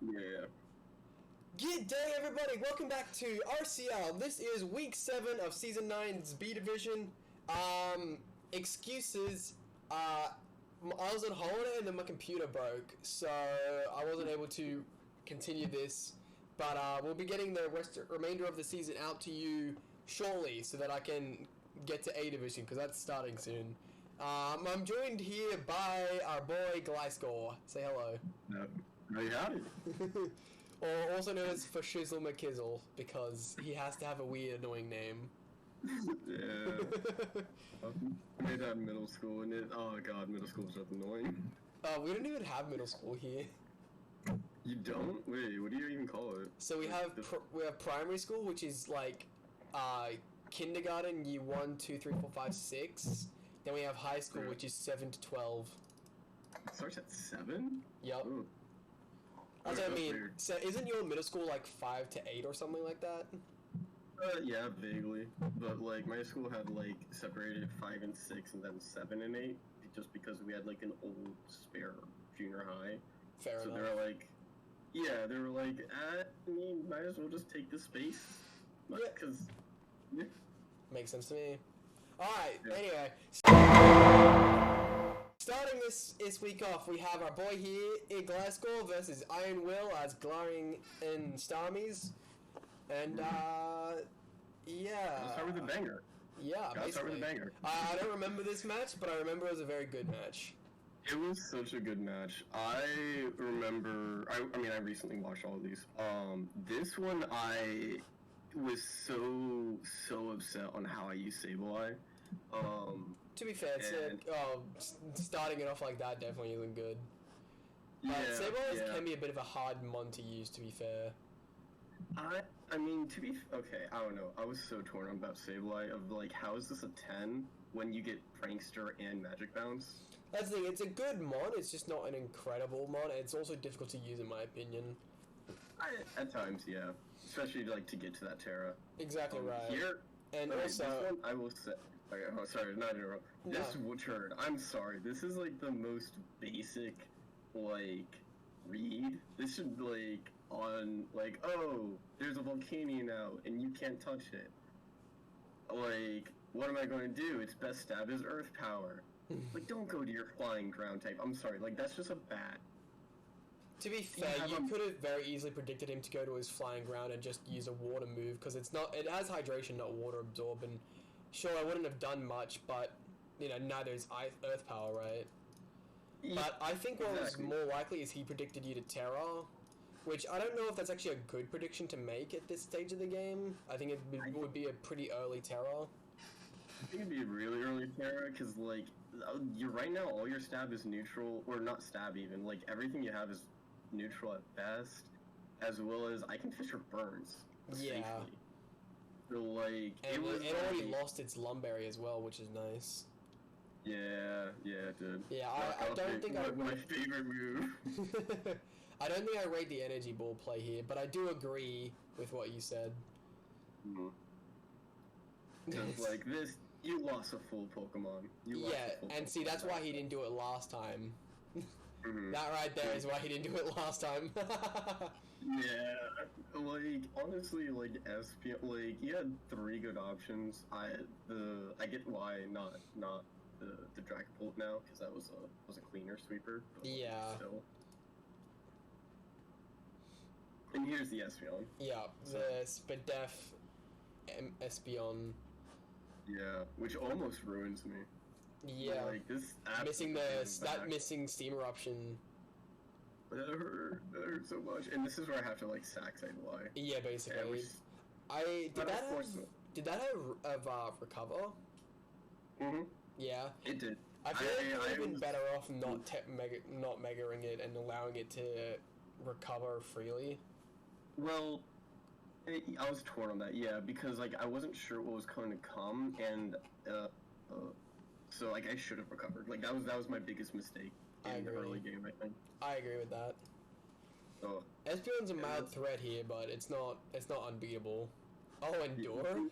Yeah. Good day, everybody! Welcome back to RCL. This is week 7 of Season 9's B Division. Excuses. I was on holiday and then my computer broke, so I wasn't able to continue this. But we'll be getting the remainder of the season out to you shortly so that I can get to A Division, because that's starting soon. I'm joined here by our boy Gliscor. Say hello. Hey, howdy. Or also known as for Shizzle McKizzle, because he has to have a weird, annoying name. Yeah. I made that in middle school, and oh god, middle school was just annoying. We don't even have middle school here. You don't? Wait, what do you even call it? So we have primary school, which is like kindergarten, year 1, 2, 3, 4, 5, 6. Then we have high school, which is 7 to 12. It starts at 7? Yep. Ooh. That's what I mean. Weird. So isn't your middle school like 5 to 8 or something like that? Yeah, vaguely. But like my school had like separated 5 and 6, and then 7 and 8, just because we had like an old spare junior high. Fair so enough. they were like, yeah, they were like, I mean, might as well just take the space, because. Yeah. Makes sense to me. Alright, Yeah. anyway. Starting this week off, we have our boy here, Gliscor versus Iron Will as Galarian and Starmies. And, yeah. Let's start with a banger. Yeah, Gotta start with a banger. I don't remember this match, but I remember it was a very good match. It was such a good match. I remember, I mean, I recently watched all of these. This one, I was so upset on how I used Sableye. To be fair, starting it off like that definitely isn't good. Yeah, Sableye can be a bit of a hard mon to use, to be fair. I mean, okay, I don't know. I was so torn about Sableye of like, how is this a 10 when you get Prankster and Magic Bounce? That's the thing, it's a good mon, it's just not an incredible mon, and it's also difficult to use in my opinion. At times, yeah. Especially like to get to that Terra. Exactly right. Here, and okay, also, this one I will say. Okay, oh, sorry, not interrupt. No. This turn, I'm sorry. This is like the most basic, like, read. This should like on like, oh, there's a Volcanion out and you can't touch it. Like, what am I going to do? Its best stab is Earth Power. Like, don't go to your flying ground type. I'm sorry. Like, that's just a bat. To be fair, you could have very easily predicted him to go to his flying ground and just use a water move, because it has hydration, not water absorb, and sure, I wouldn't have done much, but, you know, neither is Earth Power, right? Yeah, but I think what was more likely is he predicted you to Terra, which I don't know if that's actually a good prediction to make at this stage of the game. I think it would be a pretty early Terra. I think it'd be a really early Terra, because, like, you're right now, all your stab is neutral, or not stab even, like, everything you have is neutral at best, as well as I can fish for burns. Yeah. Safely. So, like, and it already lost its Lumberry as well, which is nice. Yeah, it did. Yeah, I don't think I... My favorite move. I don't think I rate the Energy Ball play here, but I do agree with what you said. Mm-hmm. Like, this, you lost a full Pokemon. And see, that's why he didn't do it last time. Mm-hmm. That right there is why he didn't do it last time. Yeah, like, honestly, like, SP, like, you had 3 good options. I get why not the Dragapult now, because that was a cleaner sweeper. But yeah. Still. And here's the Espeon. Yeah, the Spadef Espeon. Yeah, which almost ruins me. Yeah. Like, this missing Steam Eruption. That hurt so much. And this is where I have to, like, sack Sableye. Yeah, basically. Did that have recover? Mm-hmm. Yeah. It did. I feel like it would have been better off not megaing it and allowing it to recover freely. Well, I was torn on that, yeah, because, like, I wasn't sure what was going to come, and, so, like, I should have recovered. Like, that was my biggest mistake in the early game, I think. I agree with that. So, Espeon's a mild threat here, but it's not unbeatable. Oh, Endure?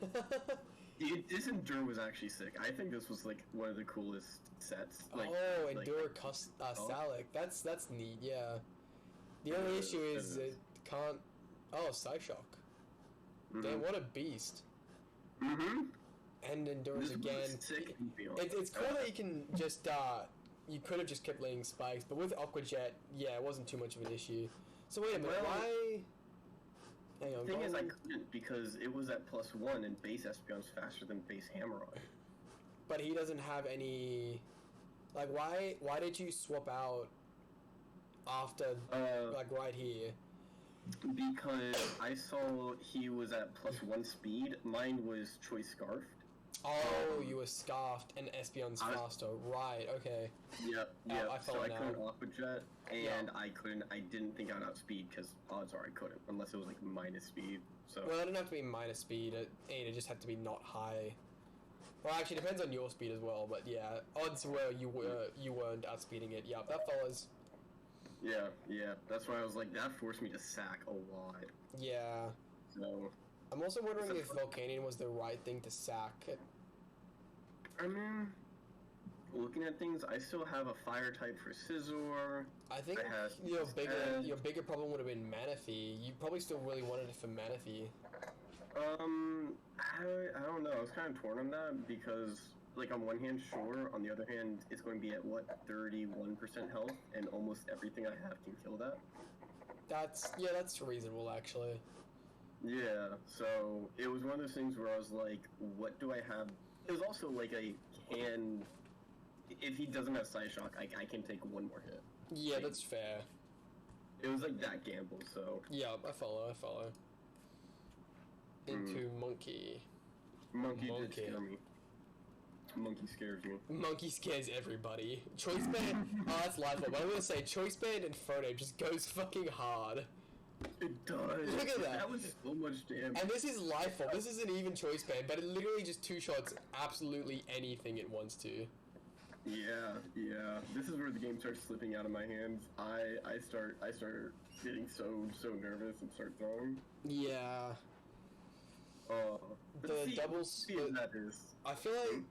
This Endure was actually sick. I think this was, like, one of the coolest sets. Like, Endure Salic. That's neat, yeah. The only issue is it can't... Oh, Psyshock. Damn, what a beast. And Endurance again. It's cool that you can just, you could have just kept letting spikes, but with Aqua Jet, yeah, it wasn't too much of an issue. So wait a minute, why... Hang on, the thing is, I couldn't because it was at +1 and base Espeon's faster than base Hammerite. But he doesn't have any... Like, why did you swap out after, like, right here? Because I saw he was at +1 speed. Mine was Choice Scarfed. Oh, you were Scarfed and Espeon's faster. Right, okay. Yep. I so I couldn't now. Aqua Jet, and I didn't think I'd outspeed, because odds are I couldn't, unless it was, like, minus speed, so... Well, it didn't have to be minus speed, it just had to be not high. Well, actually, it depends on your speed as well, but yeah, odds were you weren't outspeeding it. Yep, that follows. Yeah, that's why I was like, that forced me to sack a lot. Yeah. So... I'm also wondering if Volcanion was the right thing to sack. I mean, looking at things, I still have a fire type for Scizor. I think your bigger problem would have been Manaphy. You probably still really wanted it for Manaphy. I don't know. I was kind of torn on that because, like, on one hand, sure. On the other hand, it's going to be at, what, 31% health, and almost everything I have can kill that. That's reasonable, actually. Yeah, so it was one of those things where I was like, what do I have? It was also like if he doesn't have Psyshock, I can take one more hit. Yeah, that's fair. It was like that gamble, so... Yeah, I follow. Into Monkey. Monkey did scare me. Monkey scares me. Monkey scares everybody. Choice Band, oh, that's lifeless. But I'm gonna say, Choice Band and Photo just goes fucking hard. It does. Look at that. That was so much damage. And this is Lifeform. This isn't even Choice Band, but it literally just two-shots absolutely anything it wants to. Yeah. This is where the game starts slipping out of my hands. I start getting so nervous and start throwing. Yeah. The doubles. I feel like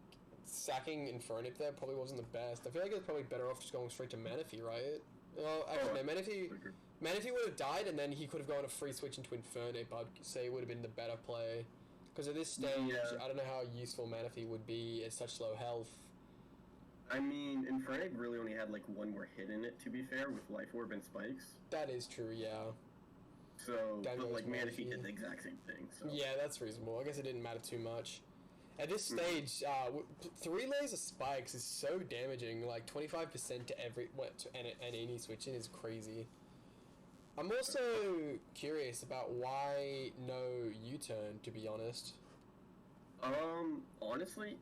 sacking Infernape there probably wasn't the best. I feel like it's probably better off just going straight to Manaphy, right? Well, actually, no, Manaphy would have died, and then he could have gone a free switch into Infernape. I'd say it would have been the better play. Because at this stage, I don't know how useful Manaphy would be at such low health. I mean, Infernape really only had, like, one more hit in it, to be fair, with Life Orb and Spikes. That is true, yeah. So, but, like, Manaphy did the exact same thing, so... Yeah, that's reasonable. I guess it didn't matter too much. At this stage, 3 layers of Spikes is so damaging, like, 25% to every... and any switch in is crazy. I'm also curious about why no U-turn, to be honest. Honestly,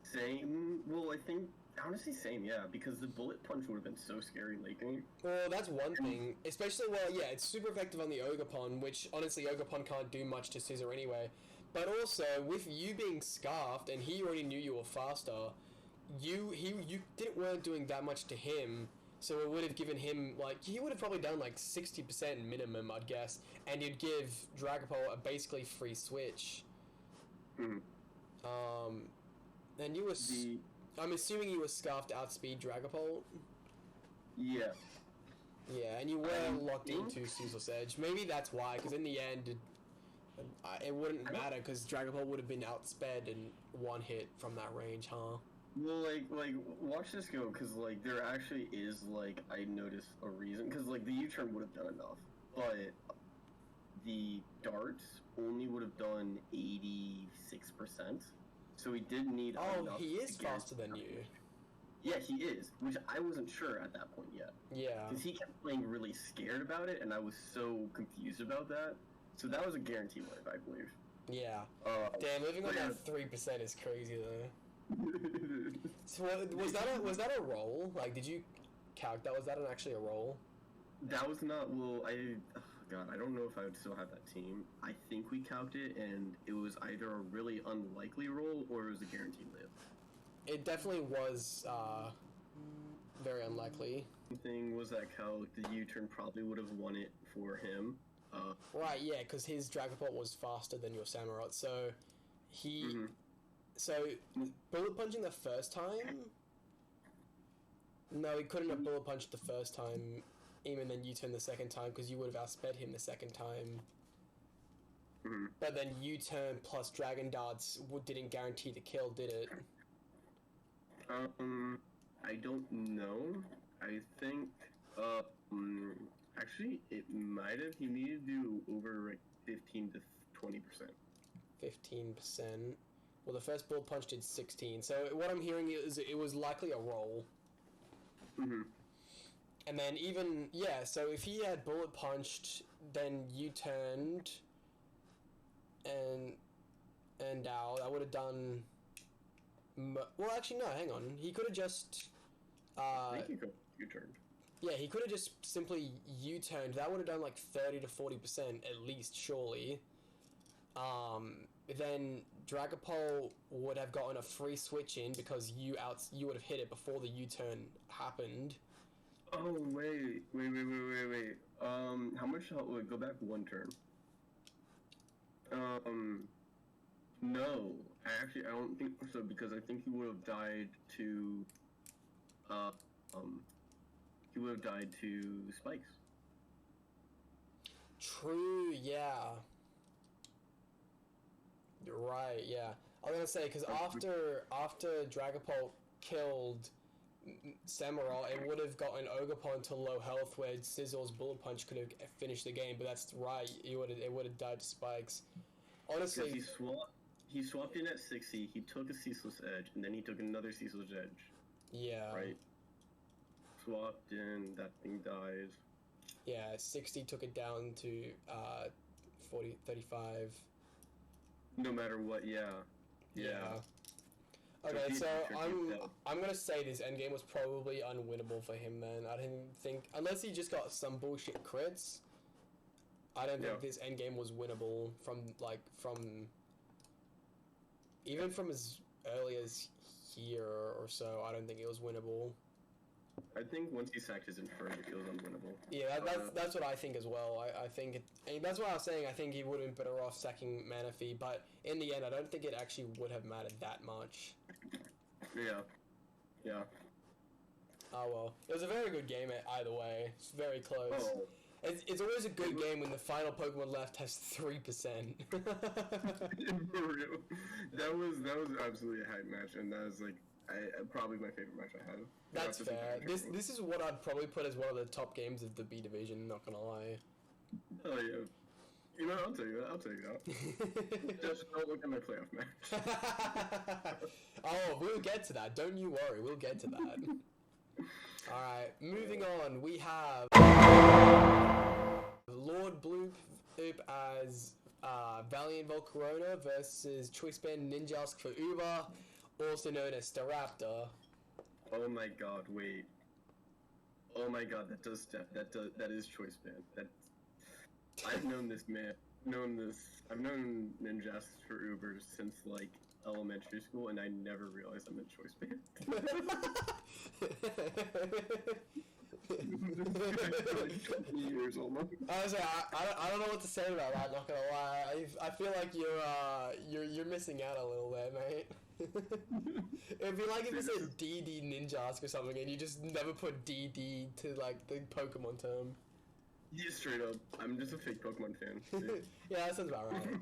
same. Well, I think, honestly, same, yeah, because the Bullet Punch would have been so scary late game. Well, that's one thing. Especially, well, yeah, it's super effective on the Ogerpon, which, honestly, Ogerpon can't do much to Scizor anyway. But also, with you being Scarfed, and he already knew you were faster, you weren't doing that much to him. So it would have given him, like, he would have probably done, like, 60% minimum, I'd guess. And you'd give Dragapult a basically free switch. And you were... I'm assuming you were Scarfed to outspeed Dragapult? Yeah. Yeah, and you were locked into Scizor's Edge. Maybe that's why, because in the end, it wouldn't matter, because Dragapult would have been outsped in one hit from that range, huh? Well, like, watch this go, because, like, there actually is, like, I noticed a reason, because, like, the U-turn would have done enough, but the darts only would have done 86%, so he did need enough. He is faster than you. Yeah, he is, which I wasn't sure at that point yet. Yeah. Because he kept playing really scared about it, and I was so confused about that, so that was a guarantee win, I believe. Yeah. Damn, living on that 3% is crazy, though. So was that a roll? Like, did you calc that? Was that actually a roll? That was not. Well, God, I don't know if I would still have that team. I think we calced it, and it was either a really unlikely roll or it was a guaranteed live. It definitely was very unlikely. The thing was that the U-turn probably would have won it for him. Right, yeah, because his Dragapult was faster than your Samurott, so he. Mm-hmm. So, bullet punching the first time? No, he couldn't have bullet punched the first time. him and then U-turn the second time because you would have outsped him the second time. Mm-hmm. But then U-turn plus Dragon Darts didn't guarantee the kill, did it? I don't know. I think, actually, it might have. He needed to do over like 15 to 20%. 15%. Well, the first bullet punch did 16. So what I'm hearing is it was likely a roll. Mm-hmm. And then even, yeah, so if he had bullet punched, then U-turned, and out, I would have done... well, actually, no, hang on. He could have just... I think he could U-turned. Yeah, he could have just simply U-turned. That would have done like 30 to 40% at least, surely. Then Dragapult would have gotten a free switch in because you would have hit it before the U-turn happened. Oh, wait. How much health? Wait, go back one turn. No. I don't think so, because I think he would have died to, he would have died to spikes. True, yeah. You're right, yeah. I was gonna say, because after Dragapult killed Samurott, it would have gotten Ogerpon to low health where Sizzle's bullet punch could have finished the game, but that's right, it would have died to spikes. Honestly, he swapped in at 60, he took a Ceaseless Edge, and then he took another Ceaseless Edge. Yeah. Right? Swapped in, that thing dies. Yeah, 60 took it down to 35. No matter what, yeah. Okay, so I'm gonna say this endgame was probably unwinnable for him then. I didn't think, unless he just got some bullshit crits, I don't think this endgame was winnable even from as early as here or so. I don't think it was winnable. I think once he sacked his Inferno, it was unwinnable. Yeah, that's what I think as well. I think that's what I was saying. I think he would have been better off sacking Manaphy, but in the end, I don't think it actually would have mattered that much. Yeah. Oh well, it was a very good game either way. It's very close. Oh. It's always a good game when the final Pokemon left has 3%. For real. That was absolutely a hype match, and that was like probably my favorite match I had. That's fair. This is what I'd probably put as one of the top games of the B division. Not gonna lie. Oh yeah. You know, I'll tell you that. Just don't look at my playoff match. Oh, we'll get to that. Don't you worry. We'll get to that. All right. Moving on, we have Lord Bloop as Valiant Volcarona versus Choice Band Ninjask for Uber, also known as Staraptor. Oh my god, wait. Oh my god, that is Choice Band. I've known this man. I've known Ninjas for Uber since like elementary school, and I never realized I'm in Choice Band. Like 20 years almost. Honestly, I don't know what to say about that. Not gonna lie, I feel like you're missing out a little there, mate. It'd be like if you said DD Ninjask or something, and you just never put DD to like the Pokemon term. Yeah, straight up. I'm just a fake Pokemon fan. Yeah, that sounds about right.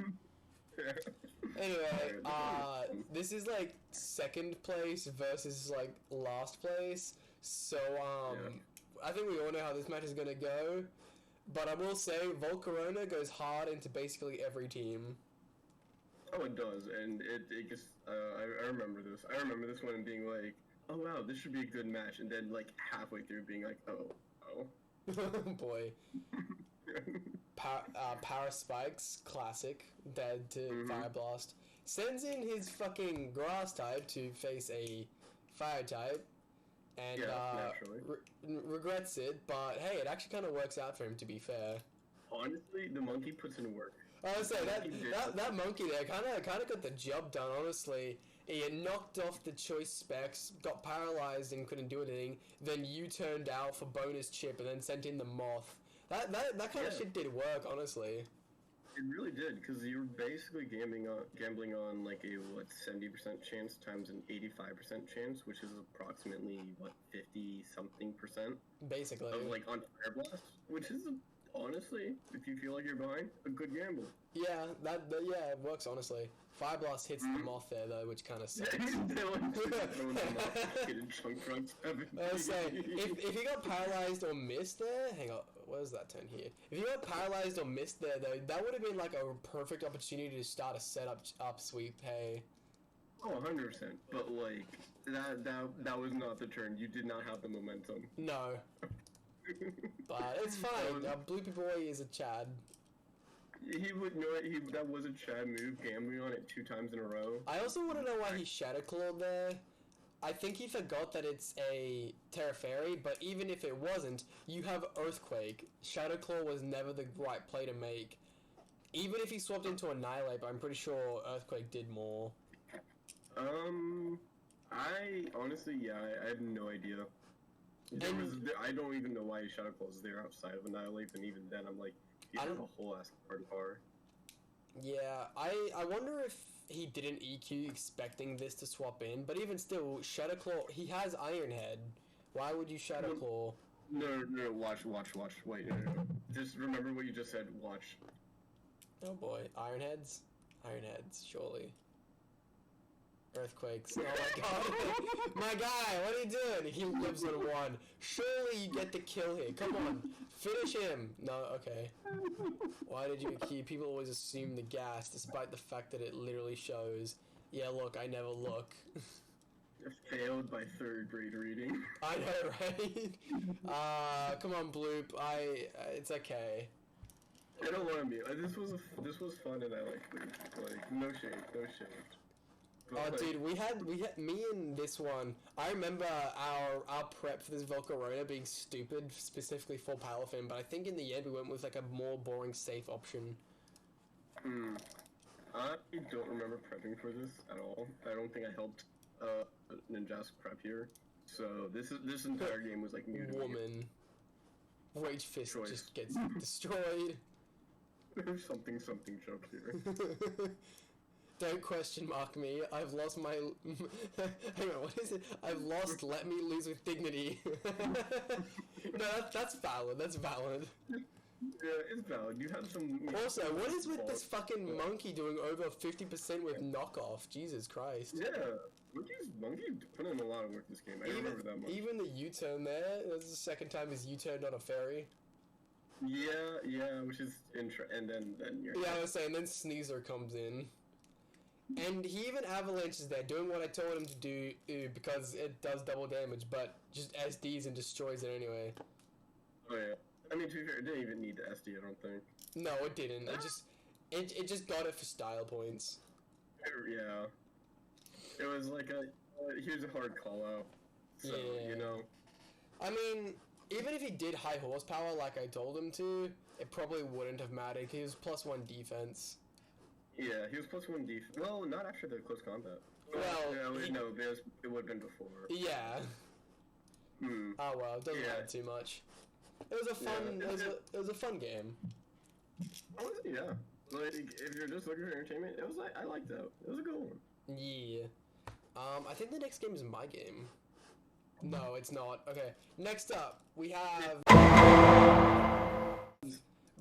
Anyway, this is like second place versus like last place. So I think we all know how this match is gonna go. But I will say Volcarona goes hard into basically every team. Oh, it does, and it just I remember this. I remember this one being like, oh wow, this should be a good match, and then like halfway through being like, oh. Boy. Power Spikes, classic, dead to Fire Blast. Sends in his fucking Grass type to face a Fire type, and regrets it, but hey, it actually kind of works out for him, to be fair. Honestly, the monkey puts in work. I was saying, that monkey there kind of got the job done, honestly. He knocked off the choice specs, got paralyzed and couldn't do anything, then U-turned out for bonus chip and then sent in the moth. That kind of shit did work, honestly. It really did, because you're basically gambling on like a 70% chance times an 85% chance, which is approximately 50 something percent Basically. of like on Fire Blast, which is honestly, if you feel like you're behind, a good gamble. Yeah, yeah, it works honestly. Fire Blast hits the moth there though, which kind of sucks. I was saying, if he got paralyzed or missed there, hang on, where's that turn here? If he got paralyzed or missed there though, that would have been like a perfect opportunity to start a setup up sweep. Hey. Oh, 100%. But like that was not the turn. You did not have the momentum. No. But it's fine. Bloopy Boy is a Chad. He would know it. That was a Chad move, gambling on it 2 times in a row. I also want to know why he Shadow Clawed there. I think he forgot that it's a Terra Fairy, but even if it wasn't, you have Earthquake. Shadow Claw was never the right play to make. Even if he swapped into Annihilate, but I'm pretty sure Earthquake did more. I honestly, I have no idea. I don't even know why Shadow Claw is there outside of Annihilate, and even then I'm like, you have a whole ass card bar. Yeah, I wonder if he didn't EQ expecting this to swap in, but even still, Shadow Claw, he has Iron Head. Why would you Shadow Claw? No, watch. Wait, no. Just remember what you just said, watch. Oh boy, Iron Heads, surely. Earthquakes. Oh my god. My guy, what are you doing? He lives on 1. Surely you get the kill here. Come on. Finish him. No, okay. Why did you keep... People always assume the gas, despite the fact that it literally shows, yeah, look, I never look. Failed by 3rd grade reading. I know, right? Come on, Bloop. It's okay. I don't want to be... This was fun and I liked it. Like, no shade. Oh, dude, we had me and this one. I remember our prep for this Volcarona being stupid, specifically for Palafin, but I think in the end we went with like a more boring, safe option. I don't remember prepping for this at all. I don't think I helped Ninja's prep here. So this entire game was like new to me. Woman. Rage Fist just gets destroyed. There's something joke here. Don't question mark me. I've lost my... Hang on, what is it? I've lost let me lose with dignity. No, that's valid. That's valid. Yeah, it's valid. You had some... Also, what is with this fucking monkey doing over 50% with knockoff? Jesus Christ. Yeah, monkey put in a lot of work this game. I remember that much. Even the U-turn there. This is the second time his U-turned on a fairy. Yeah, which is and then you're... Yeah, I was saying, then Sneezer comes in. And he even avalanches there, doing what I told him to do because it does double damage, but just SDs and destroys it anyway. Oh yeah. I mean, to be fair, it didn't even need the SD, I don't think. No, it didn't. It just got it for style points. Yeah. It was like here's a hard call out. So, yeah. You know. I mean, even if he did high horsepower like I told him to, it probably wouldn't have mattered. He was +1 defense. Yeah, he was +1 defense. Well, not after the close combat. Well, no, because it would have been before. Yeah. Oh well, it doesn't matter too much. It was a fun. It was a fun game. Yeah. Like, if you're just looking for entertainment, it was like I liked that. It was a good one. Yeah. I think the next game is my game. No, it's not. Okay. Next up, we have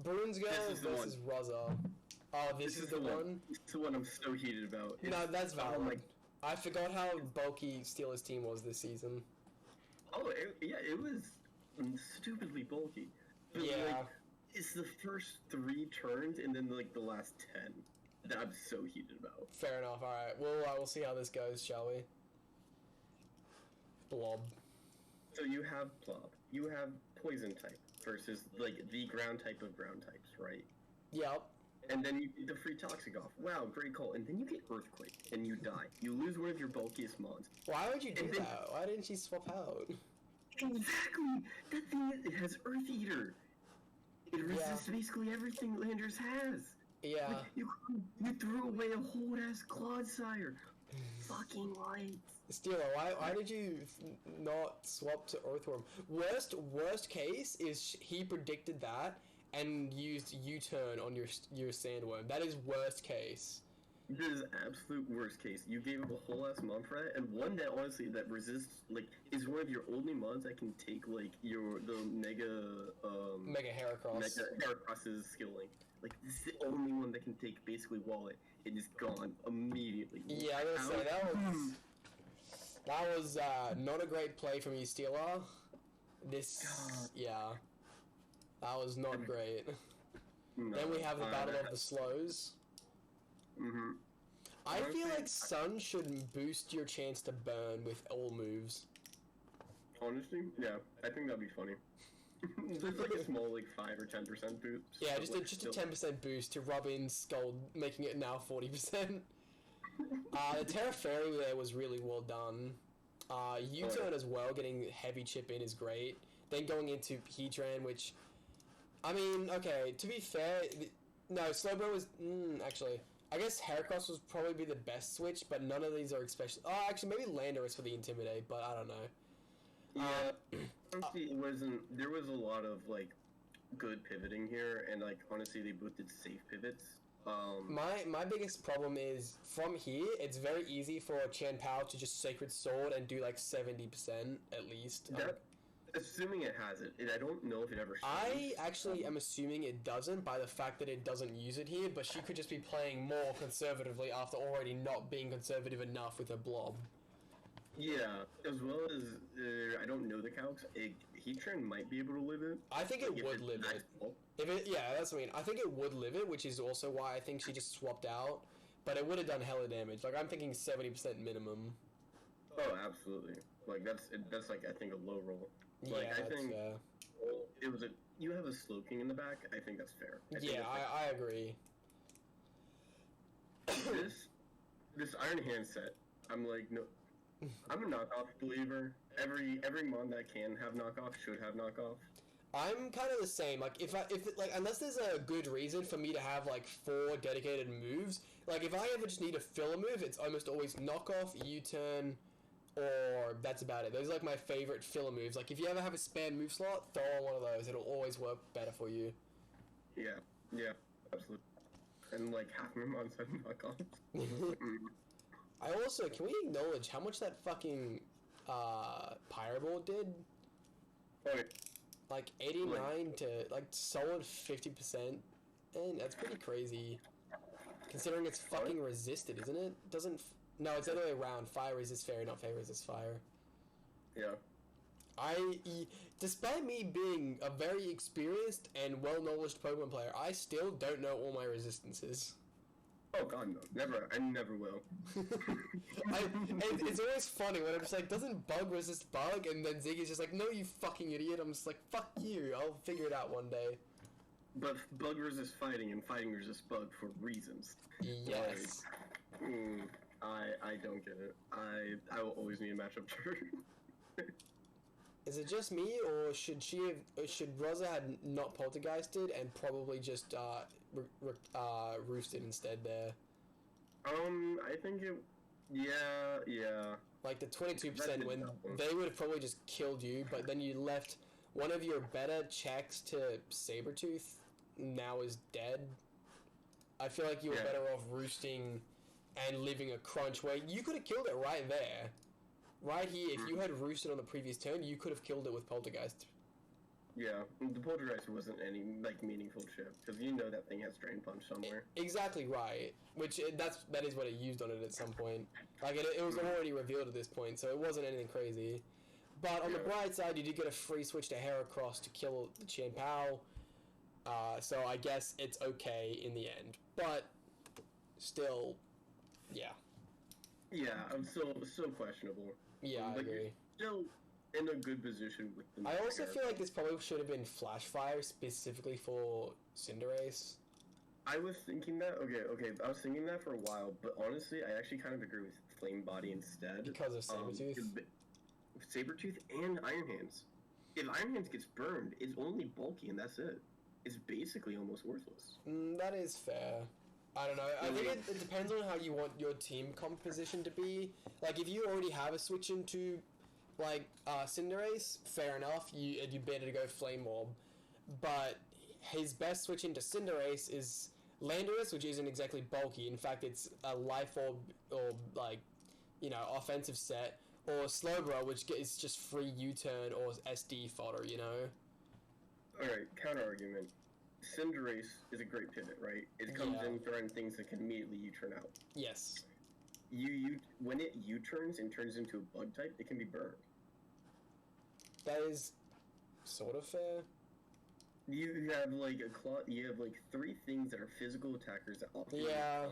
Brunsgirl versus Rozza. Oh, this is the one? This is the one I'm so heated about. No, that's valid. I forgot how bulky Steelers' team was this season. Oh, it was stupidly bulky. But, yeah. Like, it's the first 3 turns and then, like, the last 10 that I'm so heated about. Fair enough, alright. We'll see how this goes, shall we? Blob. So you have Blob. You have Poison type versus, like, the ground type of ground types, right? Yep. And then you get the free Toxic off. Wow, great call. And then you get Earthquake, and you die. You lose one of your bulkiest mons. Why would you do that? Why didn't she swap out? Exactly! That thing, it has Earth Eater. It resists basically everything Landers has. Yeah. Like, you threw away a whole ass Clodsire. Fucking lights. Steeler, why did you not swap to Earthworm? Worst case is he predicted that, and used U-turn on your sandworm. That is worst case. This is absolute worst case. You gave him a whole ass Monfret, and one that honestly that resists, like, is one of your only mods that can take, like, the Mega Heracross. Mega Heracross's skill link. Like, this is the only one that can take basically wall it. It is gone immediately. Yeah, I gotta say, that was not a great play from you, Steeler. Yeah. That was not great. No, then we have the Battle of the Slows. Mm-hmm. I feel like Sun should boost your chance to burn with all moves. Honestly, yeah, I think that'd be funny. Just like a small, like 5 or 10% boost. Yeah, just a 10% boost to Robin's Skull, making it now 40%. The Terra Fairy there was really well done. U-turn as well, getting heavy chip in is great. Then going into Heatran, which, I mean, okay, to be fair, no, Slowbro was, actually, I guess Heracross would probably be the best switch, but none of these are especially, actually, maybe Landorus for the Intimidate, but I don't know. Yeah, honestly, there was a lot of, like, good pivoting here, and, like, honestly, they both did safe pivots. My biggest problem is, from here, it's very easy for Chan Pao to just Sacred Sword and do, like, 70% at least. Assuming it has it, I don't know if it ever. I actually am assuming it doesn't by the fact that it doesn't use it here, but she could just be playing more conservatively after already not being conservative enough with her blob. Yeah, as well as, I don't know the calcs, Heatran might be able to live it. I think it would live it. Yeah, that's what I mean. I think it would live it, which is also why I think she just swapped out, but it would have done hella damage. Like, I'm thinking 70% minimum. Oh, absolutely. Like, that's like, I think, a low roll. Like, yeah, I think fair. You have a Slowking in the back, I think that's fair. I agree. This Iron Hand set, I'm like, no, I'm a knockoff believer. Every mon that can have knockoff should have knockoff. I'm kind of the same. Like, unless there's a good reason for me to have, like, 4 dedicated moves, like, if I ever just need a filler move, it's almost always knockoff, U-turn, or that's about it. Those are, like, my favorite filler moves. Like, if you ever have a spam move slot, throw on one of those. It'll always work better for you. Yeah, absolutely. And, like, half my mons have knockoffs. I also, can we acknowledge how much that fucking Pyro did? Okay. Like 89 to like solid 50%, and that's pretty crazy. Considering it's fucking resisted, isn't it? No, it's the other way around. Fire resists fairy, not fairy resists fire. Yeah. Despite me being a very experienced and well-knowledged Pokemon player, I still don't know all my resistances. Oh god, no. Never. I never will. It's always funny when I'm just like, doesn't bug resist bug? And then Ziggy's just like, no, you fucking idiot. I'm just like, fuck you. I'll figure it out one day. But bug resists fighting, and fighting resists bug for reasons. Yes. Like, I don't get it. I will always need a matchup turn. Is it just me, or should Rosa had not poltergeisted and probably just roosted instead there? I think it. Yeah. Like the 22% when they would have probably just killed you, but then you left one of your better checks to Sabretooth. Now is dead. I feel like you were better off roosting and living a crunch where you could have killed it right there. Right here, if you had roosted on the previous turn, you could have killed it with Poltergeist. Yeah, the Poltergeist wasn't any, like, meaningful chip, because you know that thing has Drain Punch somewhere. Exactly right, which, that is what it used on it at some point. Like, it was already revealed at this point, so it wasn't anything crazy. But on the bright side, you did get a free switch to Heracross to kill the Chan Pao, so I guess it's okay in the end. But, still, yeah. Yeah, I'm still questionable. Yeah, I agree. You're still in a good position with the. I also feel like this probably should have been Flash Fire specifically for Cinderace. I was thinking that. Okay. I was thinking that for a while, but honestly, I actually kind of agree with Flame Body instead. Because of Sabretooth? Sabretooth and Iron Hands. If Iron Hands gets burned, it's only bulky and that's it. It's basically almost worthless. That is fair. I don't know. I think it depends on how you want your team composition to be. Like, if you already have a switch into, like, Cinderace, fair enough. You'd better to go Flame Orb. But his best switch into Cinderace is Landorus, which isn't exactly bulky. In fact, it's a life orb or like, you know, offensive set, or Slowbro, which is just free U-turn or SD fodder, you know? Alright, counter argument. Cinderace is a great pivot, right? It comes in throwing things that can immediately U-turn out. Yes. When it U-turns and turns into a bug type, it can be burned. That is sort of fair. You have like you have like 3 things that are physical attackers that often Yeah,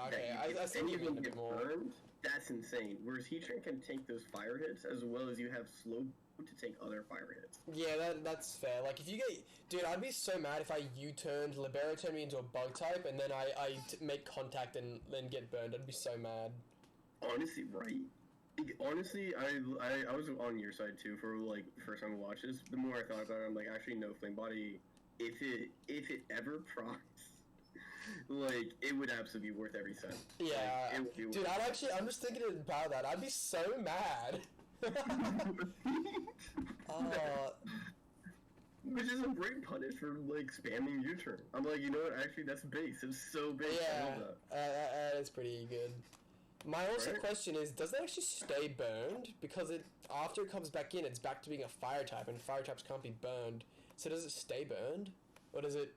okay. I think you mean a bit more. Burned, that's insane. Whereas Heatran can take those fire hits as well as you have slow to take other fire hits. Yeah, that's fair. Like, if you get... Dude, I'd be so mad if I U-turned, Libero turned me into a bug type, and then I make contact and then get burned. I'd be so mad. Honestly, right? Honestly, I was on your side too for like first time I watched this. The more I thought about it, I'm like, actually, no, Flame Body, if it ever procs, like, it would absolutely be worth every cent. Yeah. Like, dude, I'm just thinking about that. I'd be so mad. Which is a great punish for like spamming U-turn. I'm like, you know what? Actually, that's base. It's so base. Yeah, I love that. That is pretty good. My question is, does that actually stay burned? Because after it comes back in, it's back to being a fire type, and fire types can't be burned. So does it stay burned, or does it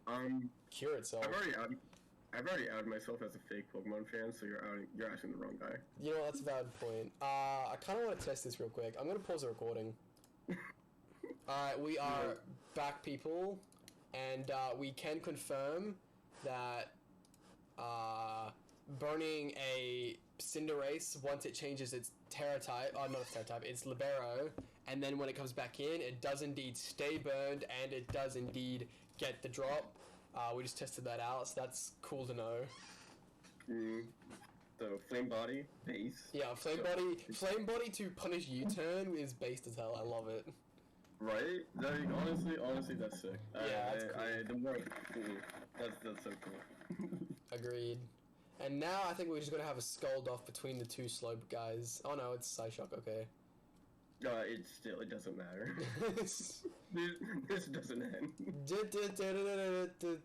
cure itself? I've already outed myself as a fake Pokemon fan, so you're asking the wrong guy. You know, that's a valid point. I kind of want to test this real quick. I'm gonna pause the recording. Alright, we are back, people, and we can confirm that burning a Cinderace once it changes its Terra type, not its Terra type, it's Libero, and then when it comes back in, it does indeed stay burned, and it does indeed get the drop. We just tested that out, so that's cool to know. So, Flame Body, base. Yeah, Flame Body to punish U-turn is based as hell. I love it. Right? Like, honestly, that's sick. Yeah, that's cool. That's so cool. Agreed. And now I think we're just gonna have a scold off between the 2 slow guys. Oh no, it's Psyshock, okay. It doesn't matter. This doesn't end.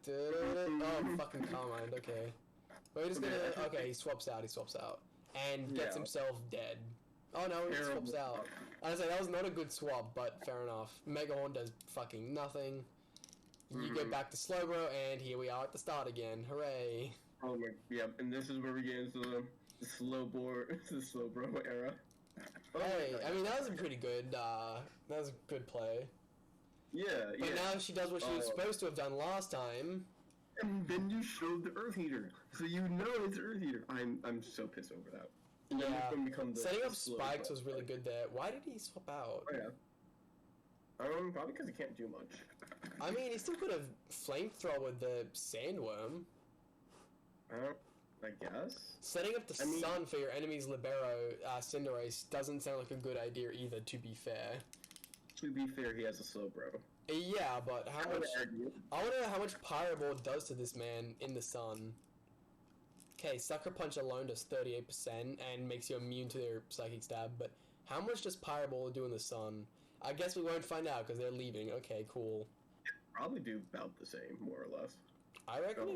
Oh, fucking Carmine, okay. We're just gonna... Okay, he swaps out. And gets himself dead. Oh no, he swaps out. I was like, that was not a good swap, but fair enough. Mega Horn does fucking nothing. You go back to Slowbro, and here we are at the start again. Hooray. Oh my... Yeah, and this is where we get into the Slowbro era. Hey, I mean, that was a pretty good, that was a good play. Yeah, But now she does what she was supposed to have done last time. And then you showed the Earth Eater, so you know it's Earth Eater. I'm so pissed over that. And yeah, setting up spikes was really good there. Why did he swap out? Oh, yeah. Probably because he can't do much. I mean, he still could have flamethrower with the Sandworm. I guess. Setting up the sun for your enemy's Libero, Cinderace, doesn't sound like a good idea either, to be fair. To be fair, he has a Slowbro. Yeah, but how much... I wonder how much Pyro Ball does to this man in the sun. Okay, Sucker Punch alone does 38% and makes you immune to their Psychic Stab, but how much does Pyro Ball do in the sun? I guess we won't find out because they're leaving. Okay, cool. Probably do about the same, more or less. I reckon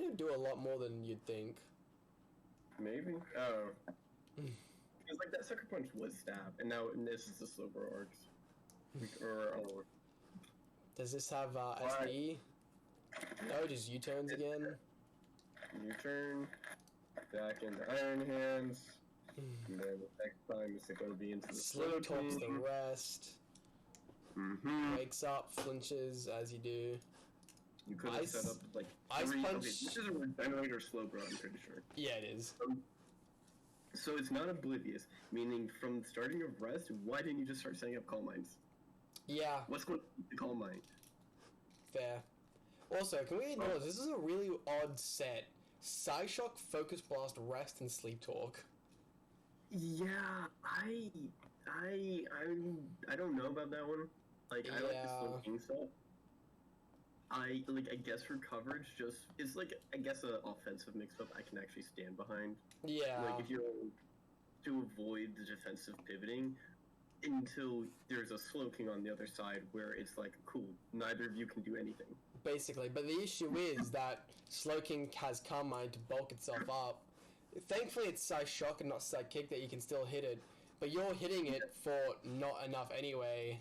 it'd do a lot more than you'd think. Maybe? Oh. Because, like, that Sucker Punch was Stab, and now this is the Slowbro Arcs. Does this have SD? No, just U-turns again. U-turn, back into Iron Hands, and then the next time it's going to be into the Slow Talks the rest. Wakes up, flinches as you do. You could have set up like Ice Punch. Okay, this is a Regenerator Slowbro, I'm pretty sure. Yeah, it is. So it's not oblivious, meaning from the starting of Rest, why didn't you just start setting up Calm Minds? Yeah. What's going on with the Calm Mind? Fair. Also, can we acknowledge this is a really odd set? Psyshock, Focus Blast, Rest, and Sleep Talk. Yeah, I don't know about that one. Like, I like the Slow King set. I guess for coverage, it's like, I guess an offensive mix-up I can actually stand behind. Yeah. Like, if you're to avoid the defensive pivoting, until there's a Slowking on the other side where it's like, cool, neither of you can do anything. Basically, but the issue is that Slowking has Carmine to bulk itself up. Thankfully, it's Psy Shock and not Psy Kick that you can still hit it, but you're hitting it for not enough anyway,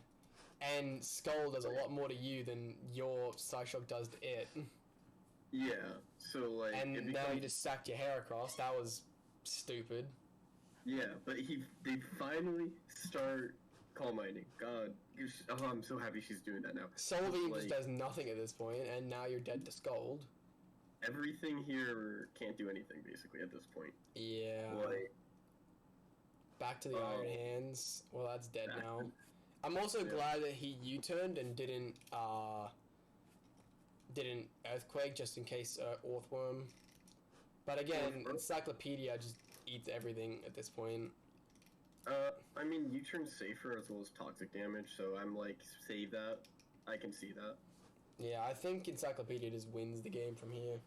and Skull does a lot more to you than your Psy Shock does to it. Yeah, so like... And now you just sacked your hair across. That was stupid. Yeah, but they finally start Calm Minding. God, I'm so happy she's doing that now. Soul Beam like, just does nothing at this point, and now you're dead to Scold. Everything here can't do anything, basically, at this point. Yeah. Like, back to the Iron Hands. Well, that's dead now. I'm also glad that he U-turned and didn't Earthquake, just in case Earthworm. But again, Encyclopedia just eats everything at this point. I mean, you turn safer as well as toxic damage, so I'm like, save that. I can see that. Yeah, I think Encyclopedia just wins the game from here.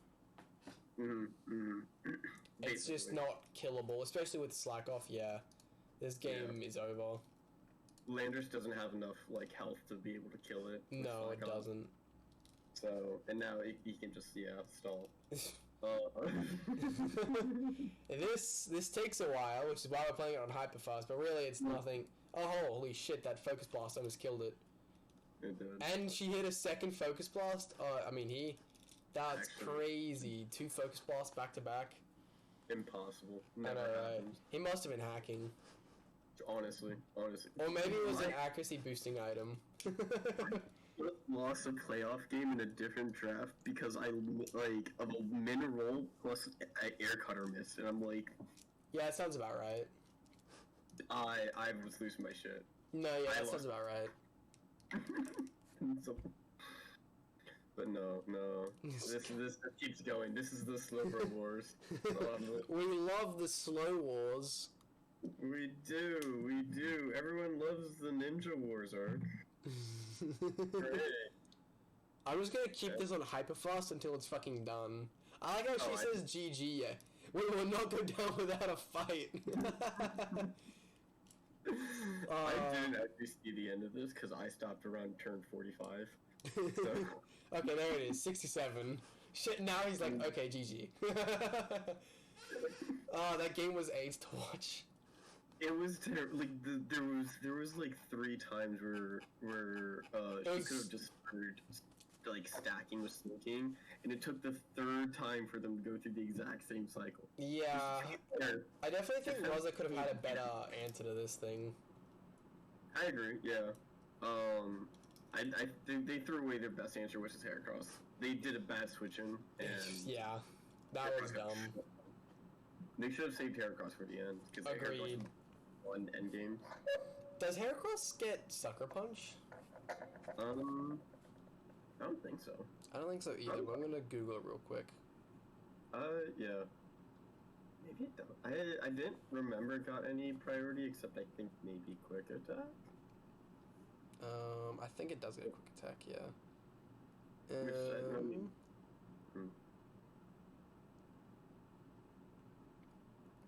It's just not killable, especially with Slack Off. Yeah, this game is over. Landers doesn't have enough like health to be able to kill it. No, it doesn't. So, and now he can just stall. This takes a while, which is why we're playing it on hyperfast, but really it's nothing. Oh, holy shit, that Focus Blast almost killed it. It did. And she hit a second Focus Blast? That's crazy. 2 Focus Blasts back to back. Impossible. I know, right? He must have been hacking. Honestly. Or maybe it was an accuracy boosting item. I lost a playoff game in a different draft because I, like, of a min roll plus an air cutter miss, and I'm like... Yeah, that sounds about right. I was losing my shit. No, yeah, that sounds about right. But no. This keeps going. This is the Slipper Wars. We love the Slow Wars. We do. Everyone loves the Ninja Wars arc. Great. I'm just gonna keep this on hyperfast until it's fucking done. I like how she says GG, yeah. We will not go down without a fight. I didn't actually see the end of this because I stopped around turn 45. So. Okay, there it is, 67. Shit, now he's like, okay, GG. Oh, that game was ace to watch. It was terrible. Like there was like 3 times where she could have just started like stacking with sneaking, and it took the 3rd time for them to go through the exact same cycle. Yeah, I definitely think Rosa could have had a better answer to this thing. I agree. Yeah. They threw away their best answer, which is Heracross. They did a bad switch-in, and yeah, that was dumb. They should have saved Heracross for the end. Agreed. One end game. Does Heracross get Sucker Punch? I don't think so. I don't think so either, but I'm gonna Google it real quick. Yeah. Maybe it don't. I didn't remember it got any priority, except I think maybe Quick Attack. I think it does get a Quick Attack, yeah. Which I mean,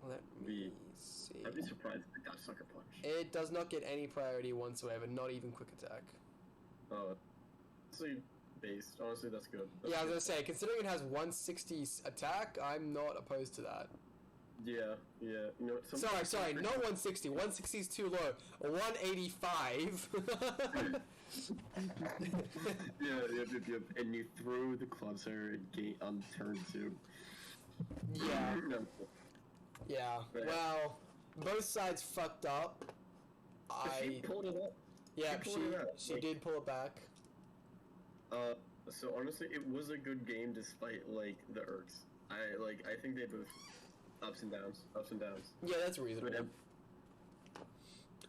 Let me see. I'd be surprised if it got Sucker Punch. It does not get any priority whatsoever, not even Quick Attack. Oh, honestly, based. Honestly, that's good. Yeah, I was gonna say, considering it has 160 attack, I'm not opposed to that. Yeah. You know, sorry, not 160. 160 is too low. 185. Yeah. And you throw the Clubser on turn 2. Yeah. No. Yeah. Right. Well, both sides fucked up. She pulled it up. Yeah, she did pull it back. So honestly, it was a good game despite like the irks. I think they both ups and downs. Yeah, that's reasonable.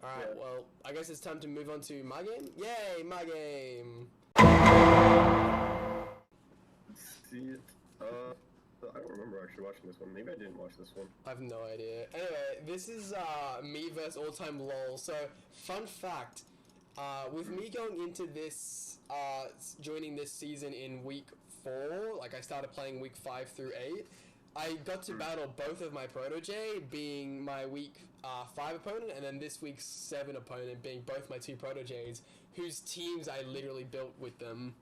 Alright, well, I guess it's time to move on to my game. Yay, my game! Let's see it. I don't remember actually watching this one. Maybe I didn't watch this one. I have no idea. Anyway, this is me versus all-time lol. So, fun fact, with me going into this, joining this season in week 4, like I started playing week 5 through 8, I got to battle both of my protege, being my week 5 opponent, and then this week's 7 opponent being both my 2 proteges, whose teams I literally built with them.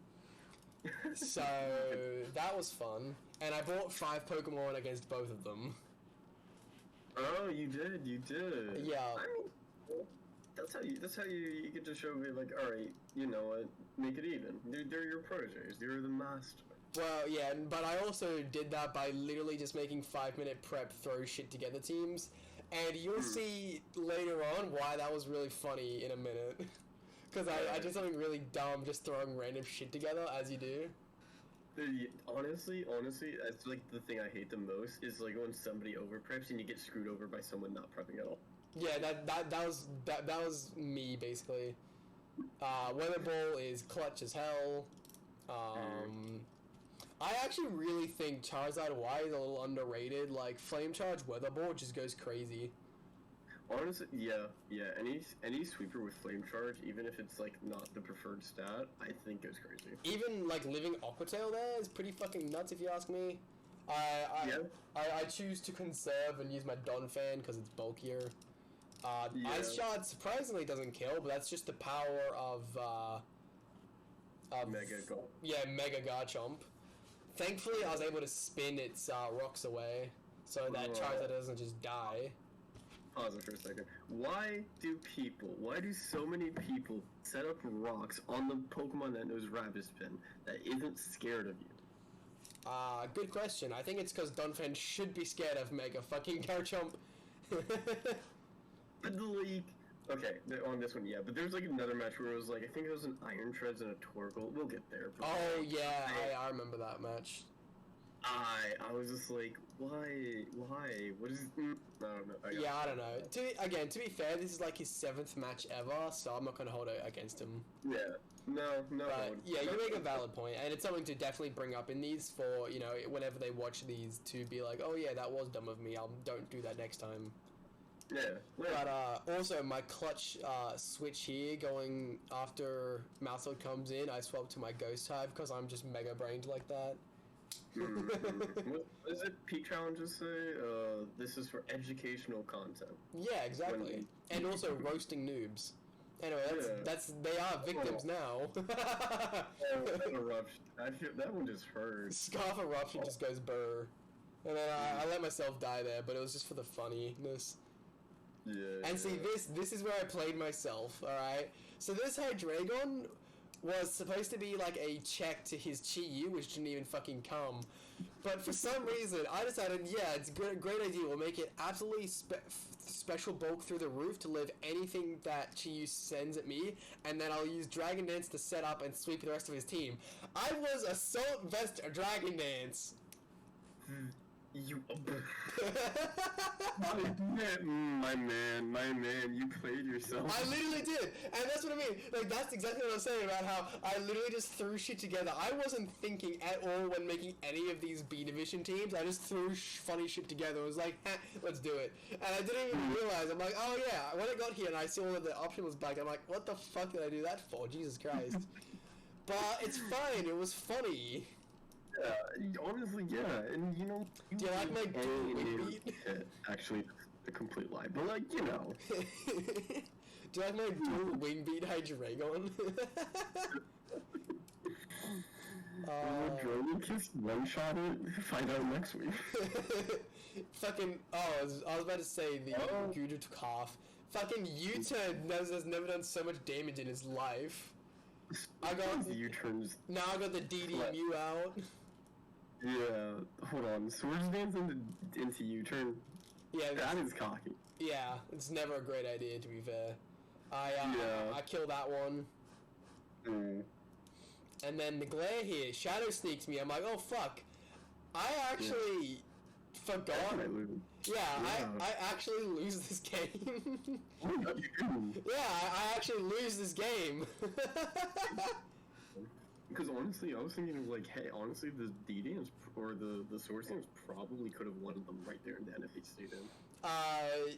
So that was fun, and I bought 5 Pokemon against both of them. Oh, you did. Yeah. I mean, that's how you get to show me, like, alright, you know what, make it even. They're your proteges, you're the master. Well, yeah, but I also did that by literally just making 5-minute prep throw shit together teams, and you'll see later on why that was really funny in a minute. Because I did something really dumb, just throwing random shit together, as you do. Honestly, that's like the thing I hate the most, is like when somebody overpreps and you get screwed over by someone not prepping at all. Yeah, that was me, basically. Weather Ball is clutch as hell. I actually really think Charizard Y is a little underrated. Like, Flame Charge Weather Ball just goes crazy. Honestly, yeah. Any sweeper with Flame Charge, even if it's like not the preferred stat, I think goes crazy. Even like living Aqua Tail there is pretty fucking nuts, if you ask me. I choose to conserve and use my Donphan because it's bulkier. Ice Shard surprisingly doesn't kill, but that's just the power of Mega Garchomp. Yeah, Mega Garchomp. Thankfully, I was able to spin its rocks away so that Charizard doesn't just die. Pause it for a second. Why do so many people set up rocks on the Pokemon that knows Rapid Spin that isn't scared of you? Good question. I think it's because Donphan should be scared of Mega fucking Garchomp. But like, okay, on this one, yeah, but there was like another match where it was like, I think it was an Iron Treads and a Torkoal. We'll get there. But oh yeah, I remember that match. I was just like, why? What is? I don't know. I don't know. To be fair, this is like his 7th match ever, so I'm not gonna hold it against him. Yeah, no. But yeah, you make a valid point, and it's something to definitely bring up in these for, you know, whenever they watch these, to be like, oh yeah, that was dumb of me. Don't do that next time. Yeah. But also my clutch switch here, going after Mouthful comes in, I swap to my Ghost type because I'm just mega brained like that. What is it? Peak challenges say this is for educational content. Yeah, exactly. And also roasting noobs. Anyway, they are victims now. Eruption. That one just hurt. Scarf Eruption just goes burr. And then I let myself die there, but it was just for the funniness. Yeah. And see, this is where I played myself, alright? So this Hydreigon was supposed to be like a check to his Chi-Yu, which didn't even fucking come. But for some reason, I decided, yeah, it's a great idea. We'll make it absolutely special bulk through the roof to live anything that Chi-Yu sends at me, and then I'll use Dragon Dance to set up and sweep the rest of his team. I was Assault Vest Dragon Dance. You, my man, you played yourself. I literally did, and that's what I mean. Like, that's exactly what I was saying about how I literally just threw shit together. I wasn't thinking at all when making any of these B Division teams. I just threw funny shit together. I was like, let's do it. And I didn't even realize. I'm like, oh yeah. When I got here and I saw that the option was back, I'm like, what the fuck did I do that for? Jesus Christ. But it's fine. It was funny. Yeah, honestly, yeah, and you know... Do you like my dual wing beat? Actually, a complete lie, but like, you know... Do you like my dual wing beat Hydreigon? Dragon Kiss one-shot it? Find out next week. Fucking... Oh, I was about to say the Gudra took half. Fucking U-turn has never done so much damage in his life. I got... U-turns... Now I got the DD Mew out. Yeah, hold on. Swords Dance into U-turn? Yeah, that is cocky. Yeah, it's never a great idea, to be fair. I kill that one. And then the glare here, Shadow sneaks me. I'm like, oh fuck. I actually forgot. Yeah, I actually lose this game. Yeah, I actually lose this game. Because honestly, I was thinking of like, hey, honestly, the D-Dance or the Source Dance probably could have won them right there and then if they stayed in.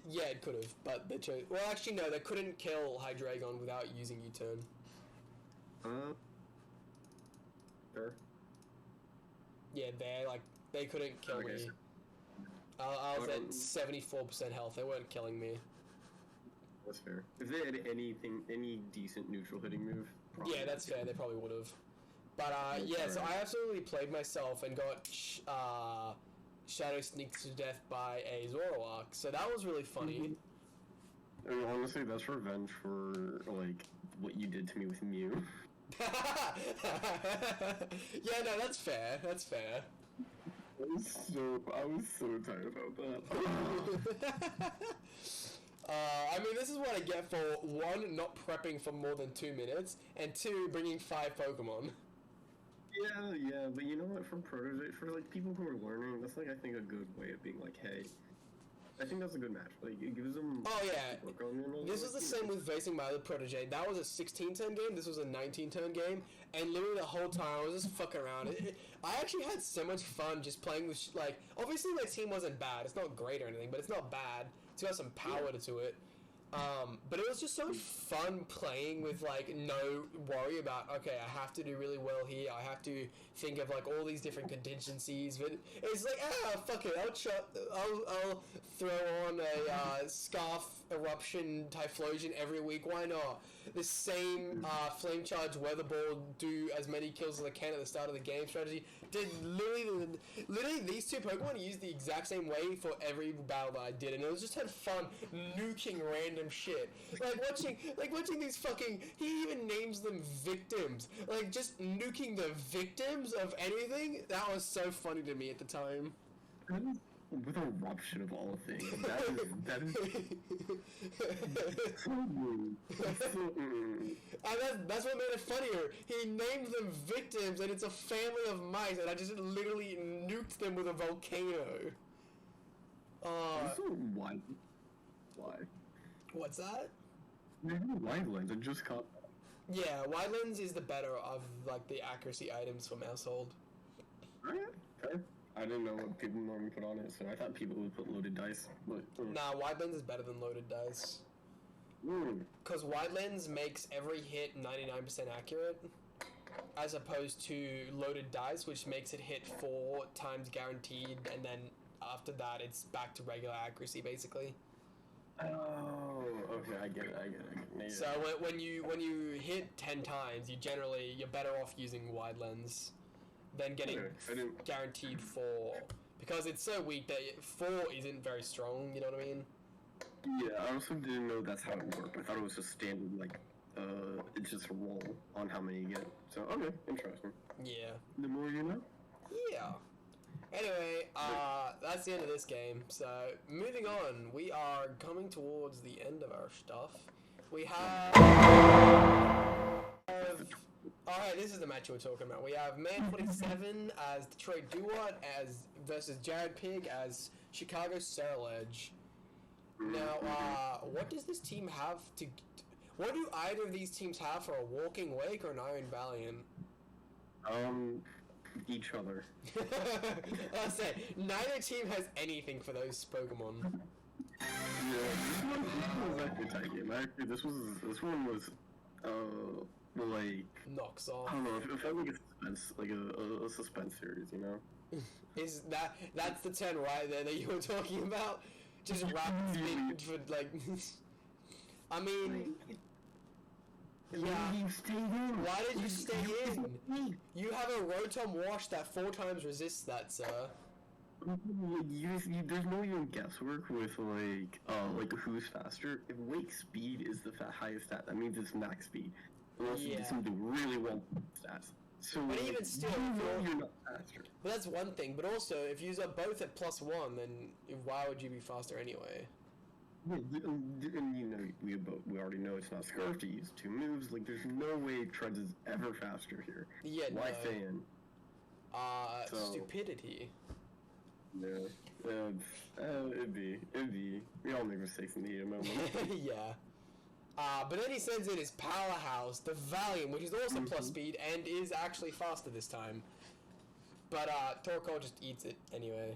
Yeah, it could have, but they chose. Well, actually, no, they couldn't kill Hydreigon without using U-turn. Sure. Yeah, they couldn't kill me. I was at 74% health. They weren't killing me. That's fair. If they had any decent neutral hitting move... Yeah, that's fair. They probably would have. But, yeah, so I absolutely played myself and got Shadow Sneaked to death by a Zoroark. So that was really funny. I mean, honestly, that's revenge for, like, what you did to me with Mew. Yeah, no, that's fair. That's fair. I was so tired about that. I mean, this is what I get for, 1, not prepping for more than 2 minutes, and 2, bringing 5 Pokemon. Yeah, but you know what, for like, people who are learning, that's, like, I think a good way of being like, hey, I think that's a good match. Like, it gives them... Oh, yeah. This was the same with facing my other protege. That was a 16-turn game, this was a 19-turn game, and literally the whole time I was just fucking around. I actually had so much fun just playing with, like, obviously my team wasn't bad. It's not great or anything, but it's not bad. It's got some power to it. But it was just so fun playing with, like, no worry about, okay, I have to do really well here, I have to think of, like, all these different contingencies, but it's like, fuck it, I'll throw on a, Scarf Eruption Typhlosion every week, why not? The same, Flame Charge Weather Ball, do as many kills as I can at the start of the game strategy. Did literally these two Pokemon used the exact same way for every battle that I did, and it was just had fun nuking random shit. Like watching these fucking, he even names them victims. Like, just nuking the victims of anything, that was so funny to me at the time. With Eruption of all things. That is so rude. And that's what made it funnier. He named them victims, and it's a family of mice, and I just literally nuked them with a volcano. Why? What's that? Wildlands, I just caught that. Yeah, Wildlands is the better of, like, the accuracy items from Household. Okay. I didn't know what people normally put on it, so I thought people would put loaded dice. But, Nah, Wildlands is better than loaded dice. Because Wildlands makes every hit 99% accurate, as opposed to loaded dice, which makes it hit 4 times guaranteed, and then after that it's back to regular accuracy, basically. Oh, okay, I get it. Yeah. So when you hit 10 times, you're better off using Wildlands than getting guaranteed 4, because it's so weak that 4 isn't very strong, you know what I mean? Yeah, I also didn't know that's how it worked. I thought it was just standard, like, it's just a roll on how many you get. So, okay, interesting. Yeah. The more you know? Yeah. Anyway, that's the end of this game. So, moving on, we are coming towards the end of our stuff. We have... Alright, this is the match we're talking about. We have Man27 as Detroit Dewott versus Jared Pig as Chicago Ceruledge. Now, what does this team have to... What do either of these teams have for a Walking Wake or an Iron Valiant? Each other. I'll say, neither team has anything for those Pokemon. Yeah, this was actually a tight game. Actually, this one was, like... Knocks off. I don't know, it felt like a suspense series, you know? Is that's the 10 right there that you were talking about? Just rapid spin for, like... I mean... Yeah. Why did you stay in? You have a Rotom Wash that 4 times resists that, sir. There's no even guesswork with, like who's faster. If Wake Speed is the highest stat, that means it's max speed. Unless you do something really well with stats. So, but even still, you're not faster. But that's one thing. But also, if you use up both at +1, then why would you be faster anyway? Yeah, and you know, we already know it's not Scarf to use 2 moves. Like, there's no way Treads is ever faster here. Yeah, why fan? Stupidity. Yeah, it'd be. We all make mistakes in the heat of moment. Yeah. But then he sends in his powerhouse, the Valiant, which is also plus speed and is actually faster this time. But Torkoal just eats it anyway.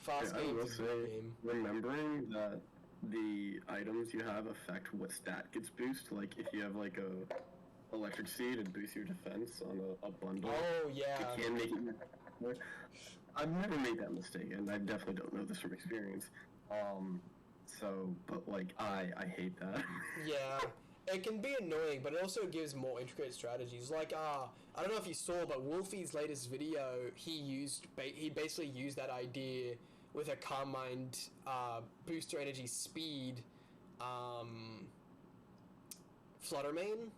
Fast game is game. Remembering that the items you have affect what stat gets boosted. Like if you have like a electric seed, it boosts your defense on a bundle. Oh yeah. It can make it more. I've never made that mistake, and I definitely don't know this from experience. But like, I hate that. Yeah, it can be annoying, but it also gives more intricate strategies. Like, I don't know if you saw, but Wolfie's latest video, he basically used that idea with a Calm Mind, booster energy speed, Fluttermane.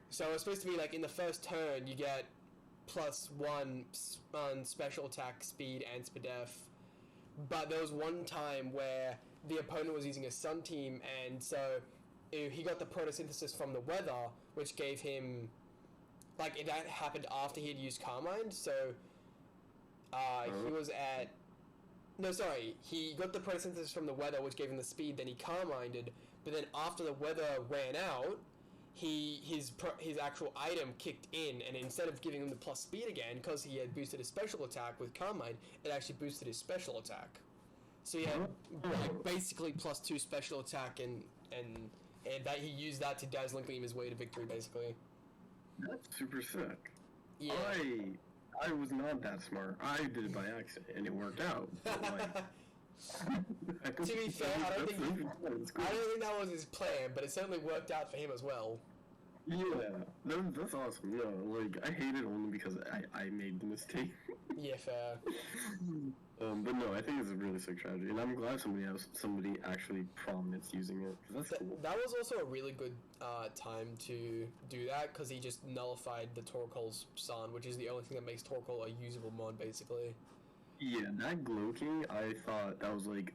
So it's supposed to be like in the first turn you get +1 on special attack, speed, and Spadef. But there was one time where the opponent was using a Sun Team, and so he got the photosynthesis from the weather, which gave him, like, that happened after he had used Calm Mind, so he was at, no, sorry, he got the photosynthesis from the weather, which gave him the speed, then he Calm Minded, but then after the weather ran out, his actual item kicked in, and instead of giving him the plus speed again, because he had boosted his special attack with Calm Mind, it actually boosted his special attack. So he had like, basically +2 special attack, and that he used that to Dazzling Gleam his way to victory, basically. That's super sick. Yeah. I was not that smart. I did it by accident, and it worked out. But, like, to be fair, I don't think that was his plan, but it certainly worked out for him as well. Yeah, that's awesome. No, like, I hate it only because I made the mistake. Yeah, fair. But no, I think it's a really sick strategy, and I'm glad somebody actually prominent's using it, because that's cool. That was also a really good time to do that, because he just nullified the Torkoal's Sun, which is the only thing that makes Torkoal a usable mod, basically. Yeah, that Gulping, I thought that was, like,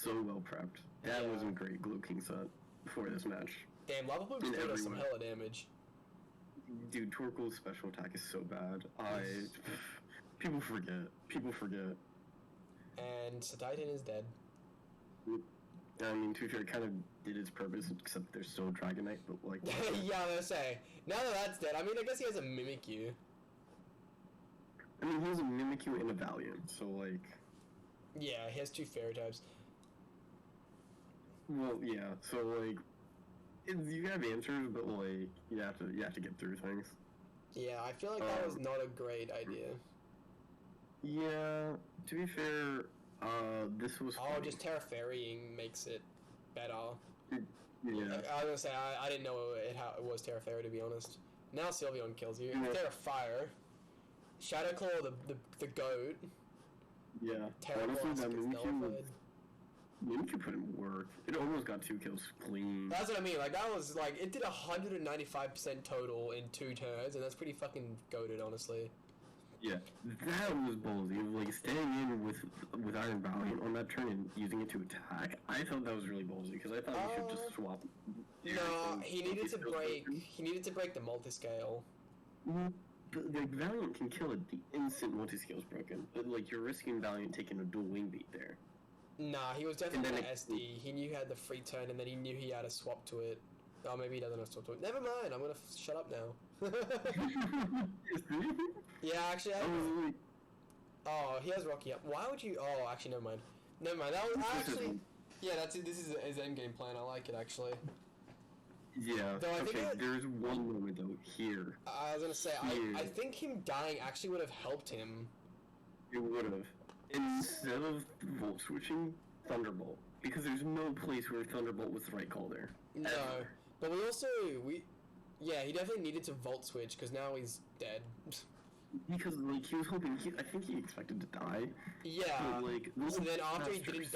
so well prepped. That was a great Gulping set for this match. Damn, Lava Poops did us some hella damage. Dude, Torkoal's special attack is so bad. People forget. And Titan is dead. I mean, to be fair, it kind of did its purpose, except there's still Dragonite, but like... Yeah, I'm gonna say. Now that that's dead, I mean, I guess he has a Mimikyu. I mean, he has a Mimikyu and a Valiant, so like... Yeah, he has 2 fairy types. Well, yeah, so like... you have answers, but like, you have to get through things. Yeah, I feel like that was not a great idea. Yeah, to be fair, this was... Oh, just Terra-Fairying makes it better. Yeah. I was gonna say, I didn't know how it was Terra-Fairy, to be honest. Now Sylveon kills you. Yeah. Terra-Fire. Shadowclaw, the goat. Yeah. Honestly, that Mimikyu put in work. It almost got 2 kills clean. That's what I mean, like, that was, like, it did 195% total in 2 turns, and that's pretty fucking goated, honestly. Yeah, that was ballsy. Like, staying in with Iron Valiant on that turn and using it to attack, I thought that was really ballsy, because I thought we should just swap. No, he needed to break the multiscale. But, like, Valiant can kill it the instant multiscale's broken, but, like, you're risking Valiant taking a dual wing beat there. Nah, he was definitely an SD. He knew he had the free turn, and then he knew he had a swap to it. Oh, maybe he doesn't have to swap to it. Never mind, I'm gonna shut up now. Yeah, actually, oh, he has Rocky up. Why would you... Oh, actually, never mind. Never mind, that was actually... Yeah, that's it. This is his endgame plan. I like it, actually. Yeah, though there's one moment, though, here. I was gonna say, I think him dying actually would have helped him. It would have. Instead of Volt switching, Thunderbolt. Because there's no place where Thunderbolt was the right call there. No. Ever. But yeah, he definitely needed to Volt switch, because now he's dead. Because, like, he was hoping, I think he expected to die. Yeah. But, like, so then after he didn't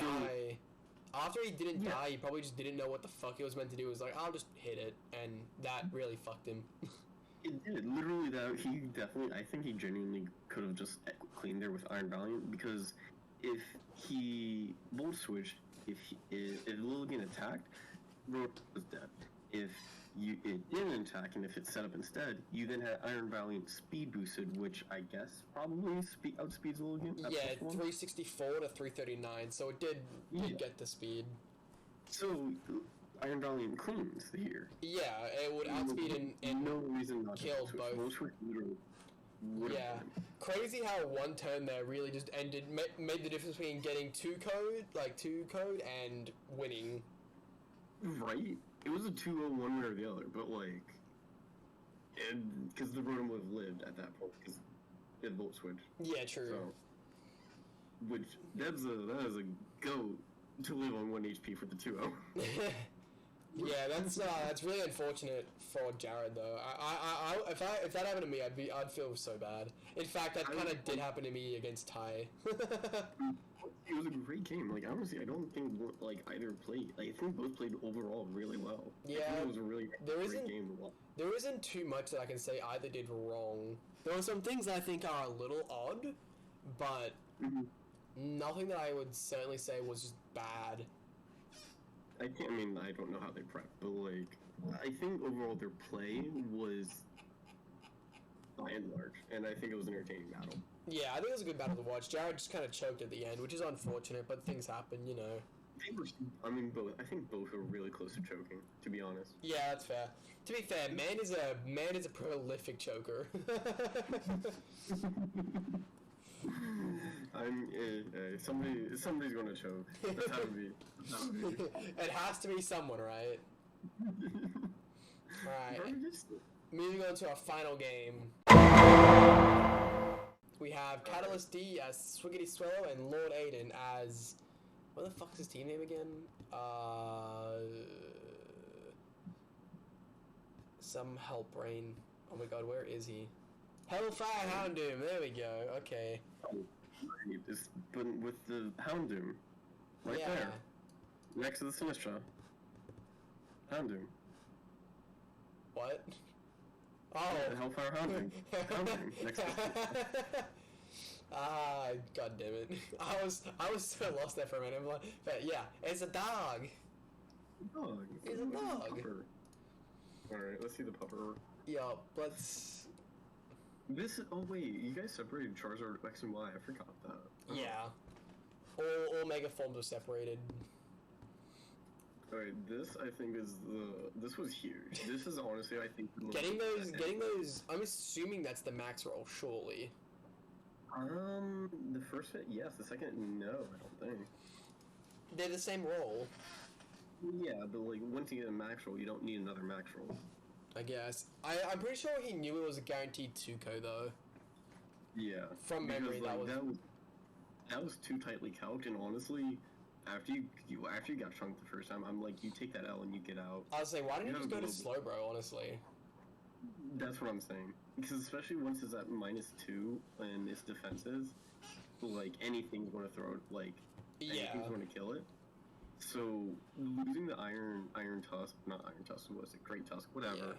die, he probably just didn't know what the fuck he was meant to do. He was like, I'll just hit it, and that really fucked him. It did. Literally, I think he genuinely could have just cleaned there with Iron Valiant, because if he Volt switched, if Lilligant attacked, Rope was dead. If it didn't attack, and if it set up instead, you then had Iron Valiant speed boosted, which I guess probably outspeeds Lilligant. Yeah, 364 to 339, so it did get the speed. So Iron Valiant cleans here. Yeah, it would outspeed and no reason not kill to both. Yeah, crazy how one turn there really just made the difference between getting 2 code and winning. Right? It was a 2-0 one way or the other, but like, because the Rotom would have lived at that point. Cause it Volt Switch. Yeah, true. So, that is a goat to live on 1 HP for the 2-0. Yeah, that's really unfortunate for Jared though. If that happened to me, I'd feel so bad. In fact, that kind of did happen to me against Ty. It was a great game. Like honestly, I don't think like either played. I think both played overall really well. Yeah, I think it was a really great game to watch. There isn't too much that I can say either did wrong. There are some things that I think are a little odd, but nothing that I would certainly say was just bad. I don't know how they prep, but like, I think overall their play was by and large, and I think it was an entertaining battle. Yeah, I think it was a good battle to watch. Jared just kind of choked at the end, which is unfortunate, but things happen, you know. Both. I think both were really close to choking, to be honest. Yeah, that's fair. To be fair, man is a prolific choker. Somebody's gonna choke. That's how it be. It has to be someone, right? Alright. Moving on to our final game. We have Catalyst D as Swiggity Swellow and Lord Aiden as... What the fuck's his team name again? Some help brain. Oh my god, where is he? Hellfire Houndoom, there we go, okay. But with the Houndoom, right there, next to the Celesteela. Houndoom. What? Oh. Yeah, Hellfire Houndoom. Houndoom, next to the Ah, god damn it. I was so lost there for a minute. I'm like, but yeah, it's a dog. Dog. It's a dog. Alright, let's see the pupper. Yo, let's... Oh wait, you guys separated Charizard X and Y, I forgot that. Oh. Yeah. All Mega Forms were separated. Alright, this I think this was huge. This is honestly, I think... Getting those, I'm assuming that's the max roll, surely. The first hit, yes. The second, no, I don't think. They're the same roll. Yeah, but like, once you get a max roll, you don't need another max roll. I guess. I'm pretty sure he knew it was a guaranteed 2-ko though. Yeah. From memory, because, that was too tightly calced, and honestly, after you got chunked the first time, I'm like, you take that L and you get out. I was like, why didn't you just go to Slowbro, honestly? That's what I'm saying. Because especially once it's at -2 and its defenses, like, anything's going to throw it, like, anything's going to kill it. So, losing the Iron Tusk, not Iron Tusk, what was it? Great Tusk, whatever. Yeah.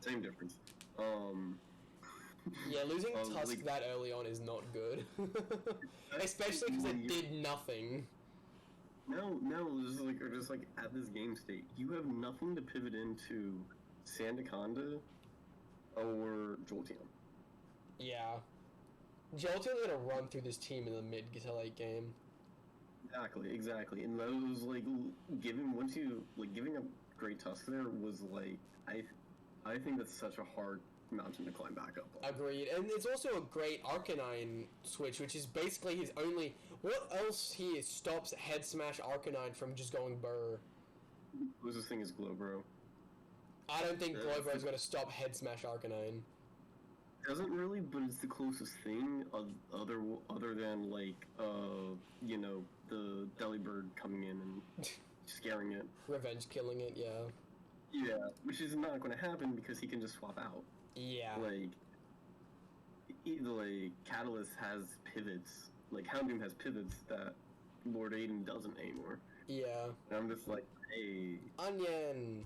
Same difference. Yeah, losing Tusk that early on is not good. Especially because it did nothing. No, just like at this game state, you have nothing to pivot into Sandaconda or Jolteon. Yeah. Jolteon's gonna run through this team in the mid to late game. Exactly. And those giving up Great Tusk there was like, I think that's such a hard mountain to climb back up on. Agreed. And it's also a great Arcanine switch, which is basically his only... What else stops Head Smash Arcanine from just going burr? What's this thing is Glowbro. I don't think Glowbro is going to stop Head Smash Arcanine. Doesn't really, but it's the closest thing other than like you know, the Delibird coming in and scaring it. Revenge killing it, yeah. Yeah, which is not going to happen because he can just swap out. Yeah. Like Catalyst has pivots. Like Houndoom has pivots that Lord Aiden doesn't anymore. Yeah. And I'm just like, hey. Onion.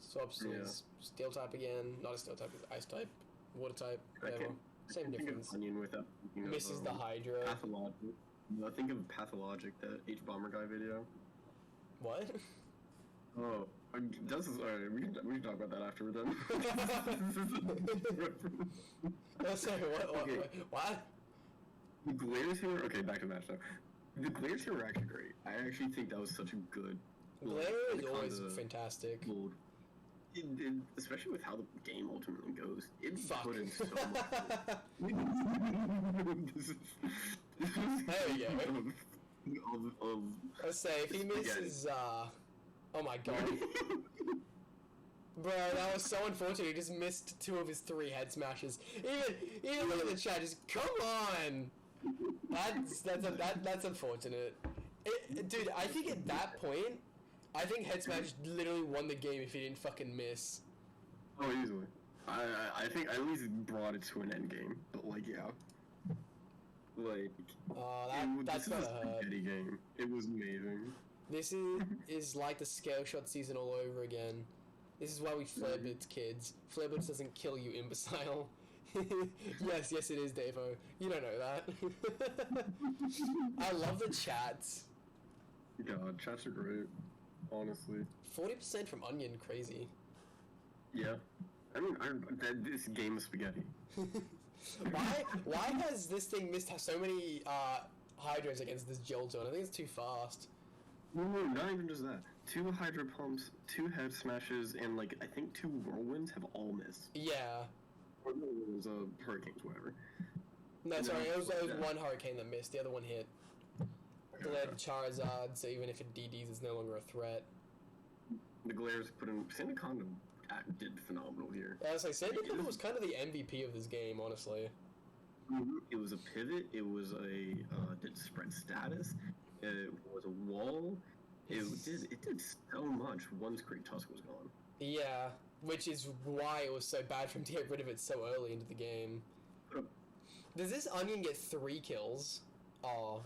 Swaps to his Steel type again. Not a Steel type, Ice type. Water type. Whatever. Same difference. Onion without misses the Hydra. Pathologic. I think of Pathologic, that H-Bomber guy video. What? Oh, this is alright. We can talk about that after we're done. Sorry, what? The glares here. Okay, back to match now. The glares here were actually great. I actually think that was such a good. Glare is always fantastic. Especially with how the game ultimately goes. It put in so much. There we go. Let's say, if he misses, oh my god. Bro, that was so unfortunate. He just missed 2 of his 3 head smashes. Even look at the chat. Just come on. That's unfortunate. Dude, I think at that point, I think head smash literally won the game if he didn't fucking miss. Oh, easily. I think I at least brought it to an end game. But like, yeah. Like, that's this is gotta a hurt. spaghetti game. It was amazing. This is like the scale shot season all over again. This is why we flare blitz, kids. Flare blitz doesn't kill you, imbecile. yes, it is, Davo. You don't know that. I love the chats. God, chats are great. Honestly. 40% from Onion, crazy. Yeah. I mean, this game is spaghetti. Why has this thing missed so many hydros against this Jolteon? I think it's too fast. No, not even just that. 2 Hydro Pumps, 2 Head Smashes, and like I think 2 Whirlwinds have all missed. Yeah. Or no, it was Hurricanes, whatever. No, sorry, it was 1 Hurricane that missed. The other one hit. Delayed Charizard, so even if it DDs, it's no longer a threat. The Galarians put in. Sandaconda did phenomenal here. I was like, Sandaconda was kind of the MVP of this game, honestly. It was a pivot. It was a did spread status. It was a wall. It did so much once Great Tusk was gone. Yeah, which is why it was so bad for him to get rid of it so early into the game. Does this Onion get 3 kills? Oh.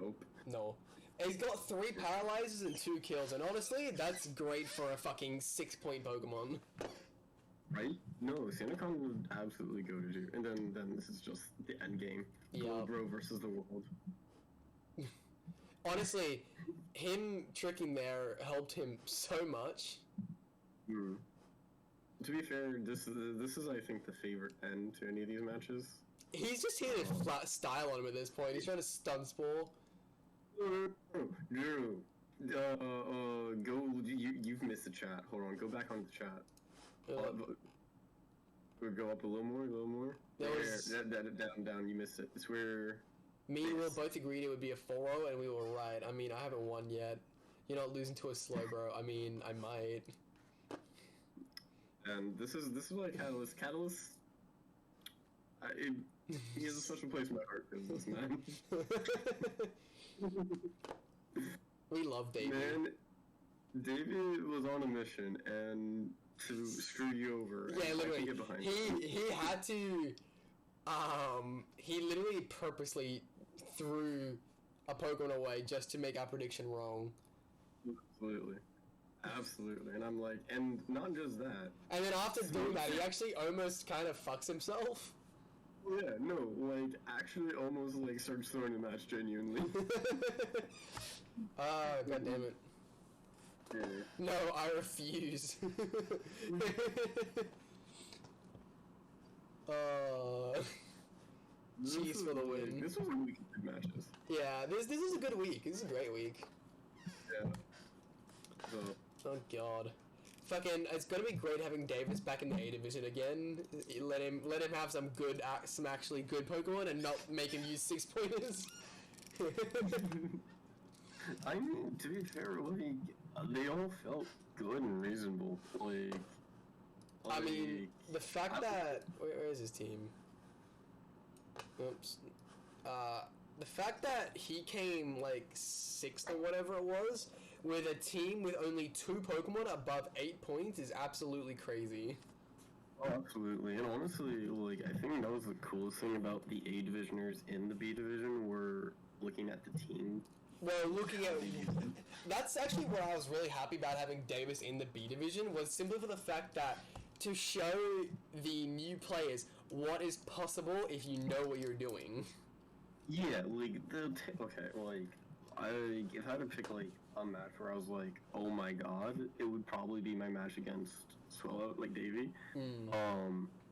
Nope. No. He's got 3 paralyzers and 2 kills, and honestly, that's great for a fucking 6-point Pokemon. Right? No, Sandaconda would absolutely go to do. And then this is just the end game. Yeah. Bro versus the world. Honestly, him tricking there helped him so much. Mm. To be fair, this is I think the favorite end to any of these matches. He's just hitting a flat style on him at this point. He's trying to stun spore. Drew, go. You've missed the chat. Hold on, go back on the chat. Go up a little more. Down. You missed it. It's where. Me and Will both agreed it would be a 4-0, and we were right. I mean, I haven't won yet. You're not losing to a slow, bro. I mean, I might. And this is like Catalyst. He has a special place in my heart because this man. We love David. Man, David was on a mission and to screw you over. Yeah, literally. Get behind he had to. He literally purposely threw a Pokemon away just to make our prediction wrong. Absolutely. And I'm like, and not just that. And then after doing that, he actually almost kind of fucks himself. Yeah, no, like, actually almost, like, starts throwing the match genuinely. God damn it. Yeah. No, I refuse. Jeez for the win. This was a week of good matches. Yeah, this is a good week. This is a great week. Yeah. So. Oh god. Fucking, it's gonna be great having Davis back in the A division again. Let him have some actually good Pokemon and not make him use 6-pointers. I mean, to be fair, like, they all felt good and reasonable. I mean, the fact that where is his team? Oops. The fact that he came like 6th or whatever it was with a team with only 2 Pokemon above 8 points is absolutely crazy. Oh, absolutely. And honestly, like, I think that was the coolest thing about the A divisioners in the B division were looking at the team. Well, looking at... That's actually what I was really happy about having Davis in the B division, was simply for the fact that to show the new players what is possible if you know what you're doing. Yeah, like, okay, like, if I had to pick, like, a match where I was like, oh my god, it would probably be my match against Swellow, like Davey.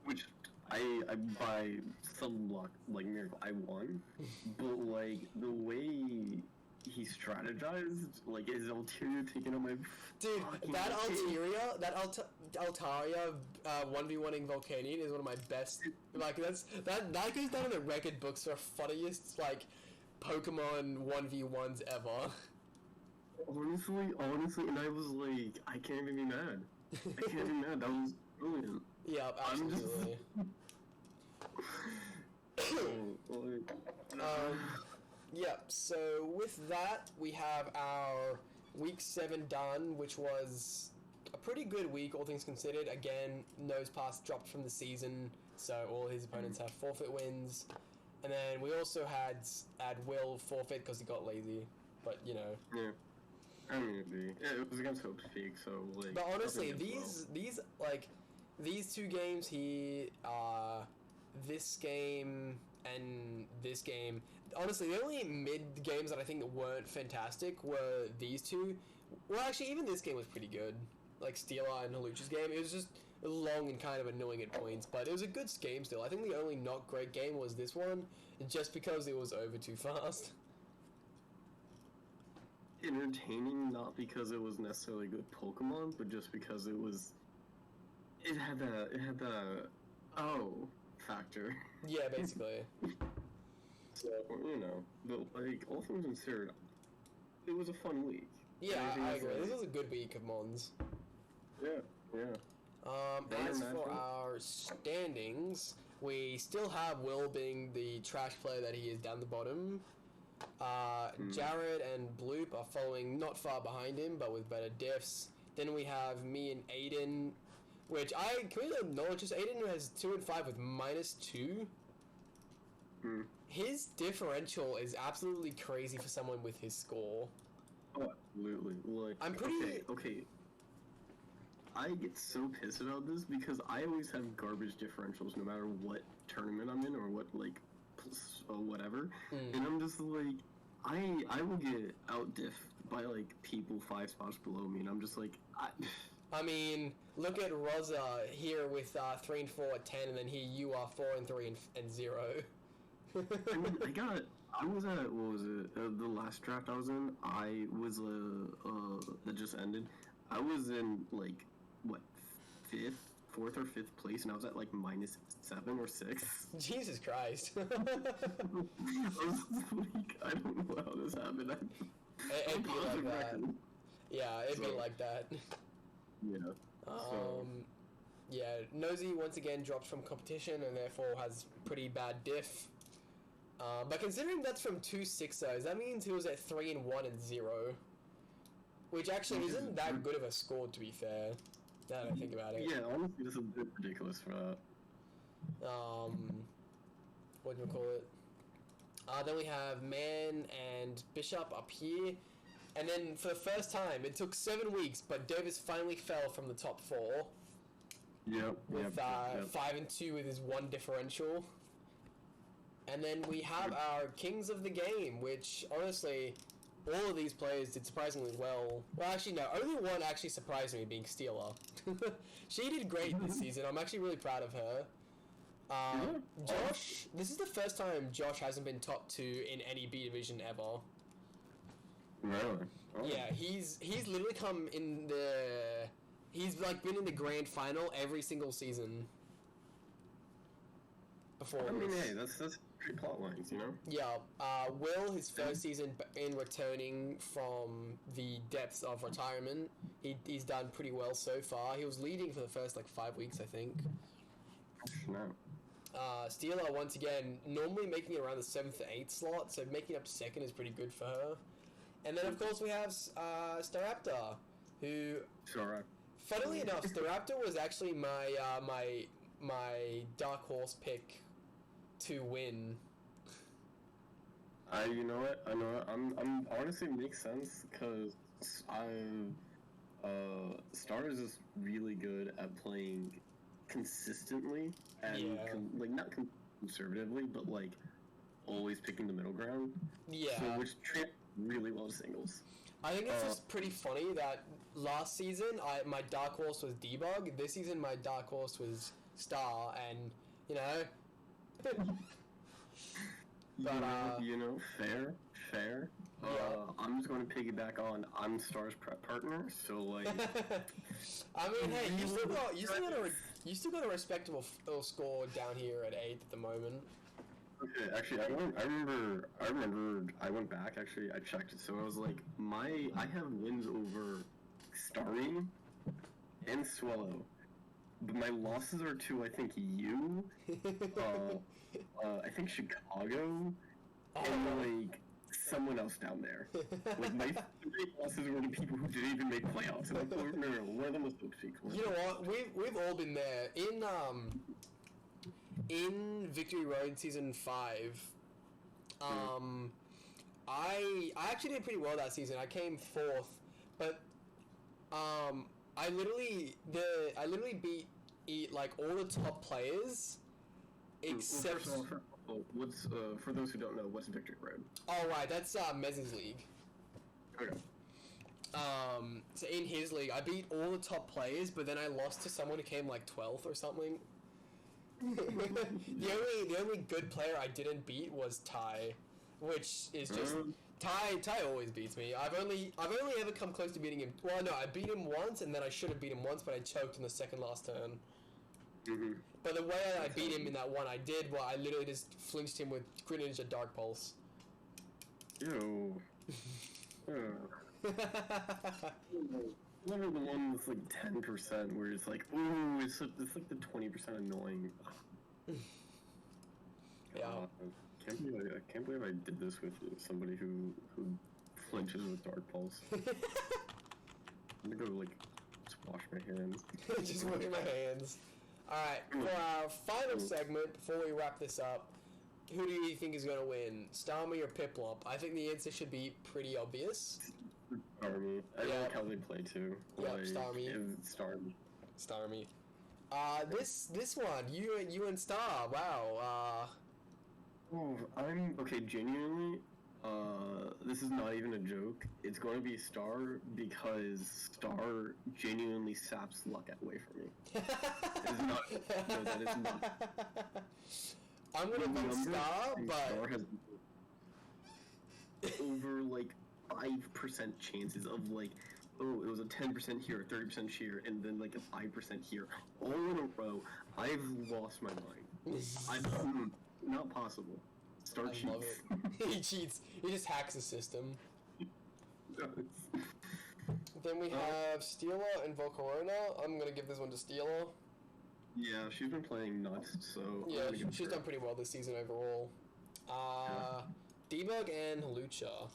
Which I by some luck, like miracle, I won. But like the way he strategized, like his Altaria taking on my that Altaria 1v1ing Volcanion is one of my best. Like that goes down in the record books for funniest like Pokemon 1v1s ever. Honestly, and I was like, I can't even be mad. I can't do that. That was brilliant. Yeah, absolutely. Yeah, so with that, we have our Week 7 done, which was a pretty good week, all things considered. Again, Nosepass dropped from the season, so all his opponents have forfeit wins. And then we also had Will forfeit because he got lazy, but you know. Yeah. I mean, it was against Hope's Peak, so like. But honestly, these two games here, this game and this game. Honestly, the only mid games that I think weren't fantastic were these two. Well, actually, even this game was pretty good. Like Steela and Hawlucha's game, it was just long and kind of annoying at points, but it was a good game still. I think the only not great game was this one, just because it was over too fast. Entertaining, not because it was necessarily good Pokemon, but just because it had the factor. Yeah, basically. So, you know, but like all things considered, it was a fun week. Yeah, I agree. This was a good week of Mons. Yeah. As for our standings, we still have Will being the trash player that he is down the bottom. Jared and Bloop are following not far behind him, but with better diffs. Then we have me and Aiden, which can we acknowledge this? Aiden has 2 and 5 with -2. His differential is absolutely crazy for someone with his score. Oh, absolutely. Like, I'm pretty... Okay. I get so pissed about this because I always have garbage differentials no matter what tournament I'm in or what, like, whatever. And I'm just like, I will get out-diffed by, like, people 5 spots below me, and I'm just like, I mean, look at Rosa here with 3 and 4 at 10, and then here you are 4 and 3 and 0. I mean, I was at, what was it, the last draft I was in, I was, that just ended, I was in, like, what, 4th or 5th place, and I was at, like, -7 or 6. Jesus Christ. I was like, I don't know how this happened. It'd be like that. Yeah, it'd be like that. Yeah. Yeah, Nosy once again drops from competition and therefore has pretty bad diff. But considering that's from 2 6-0s, that means he was at 3 and 1 and 0. Which actually isn't that good of a score, to be fair. Now that I think about it. Yeah, honestly, this is a bit ridiculous for that. What do you call it? Then we have Man and Bishop up here. And then for the first time, it took 7 weeks, but Davis finally fell from the top 4. Yep. With 5 and 2 with his 1 differential. And then we have our Kings of the Game, which honestly, all of these players did surprisingly well. Well, actually, no, only one actually surprised me, being Steela. She did great this season. I'm actually really proud of her. Josh, this is the first time Josh hasn't been top 2 in any B division ever. Really? Oh. Yeah, he's literally come in the... He's like been in the grand final every single season. Before I mean, hey, that's great plot lines, you know? Yeah, Will, his first season in returning from the depths of retirement, he's done pretty well so far. He was leading for the first, 5 weeks, I think. No. Steela, once again, normally making it around the 7th or 8th slot, so making up 2nd is pretty good for her. And then, of course, we have Staraptor, who... Sure. Funnily enough, Staraptor was actually my dark horse pick to win. You know what? I know what? I'm honestly makes sense because Star is just really good at playing consistently and not conservatively, but always picking the middle ground. Yeah. So, which translates really well to singles. I think it's just pretty funny that last season my dark horse was Debug. This season my dark horse was Star, and you know. But fair. Yeah. I'm just going to piggyback on I'm Star's prep partner, so I mean, hey, you still got a respectable score down here at 8th at the moment. Okay, actually, I remember I went back, actually, I checked it, so I was like, I have wins over Starmie and Swellow. But my losses are to, I think, you, I think Chicago, and, like, someone else down there. Like, my 3 losses were to people who didn't even make playoffs. And I'm like, no, one of them was Gulping. You know what? We've all been there. In Victory Road Season 5, I actually did pretty well that season. I came 4th, but I literally beat like all the top players except. Well, first of all, what's for those who don't know, what's Victory Road? Oh right, that's Mez's league. Okay. So in his league, I beat all the top players, but then I lost to someone who came like 12th or something. the only good player I didn't beat was Ty, which is just Ty always beats me. I've only ever come close to beating him. Well, no, I beat him once, and then I should have beat him once, but I choked in the second last turn. Mm-hmm. But the way I beat him in that one I did, well, I literally just flinched him with Greninja Dark Pulse. Ew. Never the one that's like 10% where it's like, ooh, it's like the 20% annoying. Yeah. Can't believe I did this with somebody who flinches with Dark Pulse. I'm gonna go like just wash my hands. Just wash my hands. Alright, for our final segment, before we wrap this up, who do you think is going to win, Starmie or Piplup? I think the answer should be pretty obvious. Starmie. I like how they play too. Yeah, like, Starmie. Starmie. This one, you and Star, wow. Oh, okay, genuinely, this is not even a joke. It's going to be Star because Star genuinely saps luck away from me. It's not. No, that is not. I'm gonna vote Star, but Star has over like 5% chances of like, oh, it was a 10% here, 30% here, and then like a 5% here, all in a row. I've lost my mind. Not possible. Star cheats. Love it. He cheats. He just hacks the system. Then we have Steela and Volcarona. I'm gonna give this one to Steela. Yeah, she's been playing nuts, so... Yeah, she's done pretty well this season overall. Debug and Hawlucha.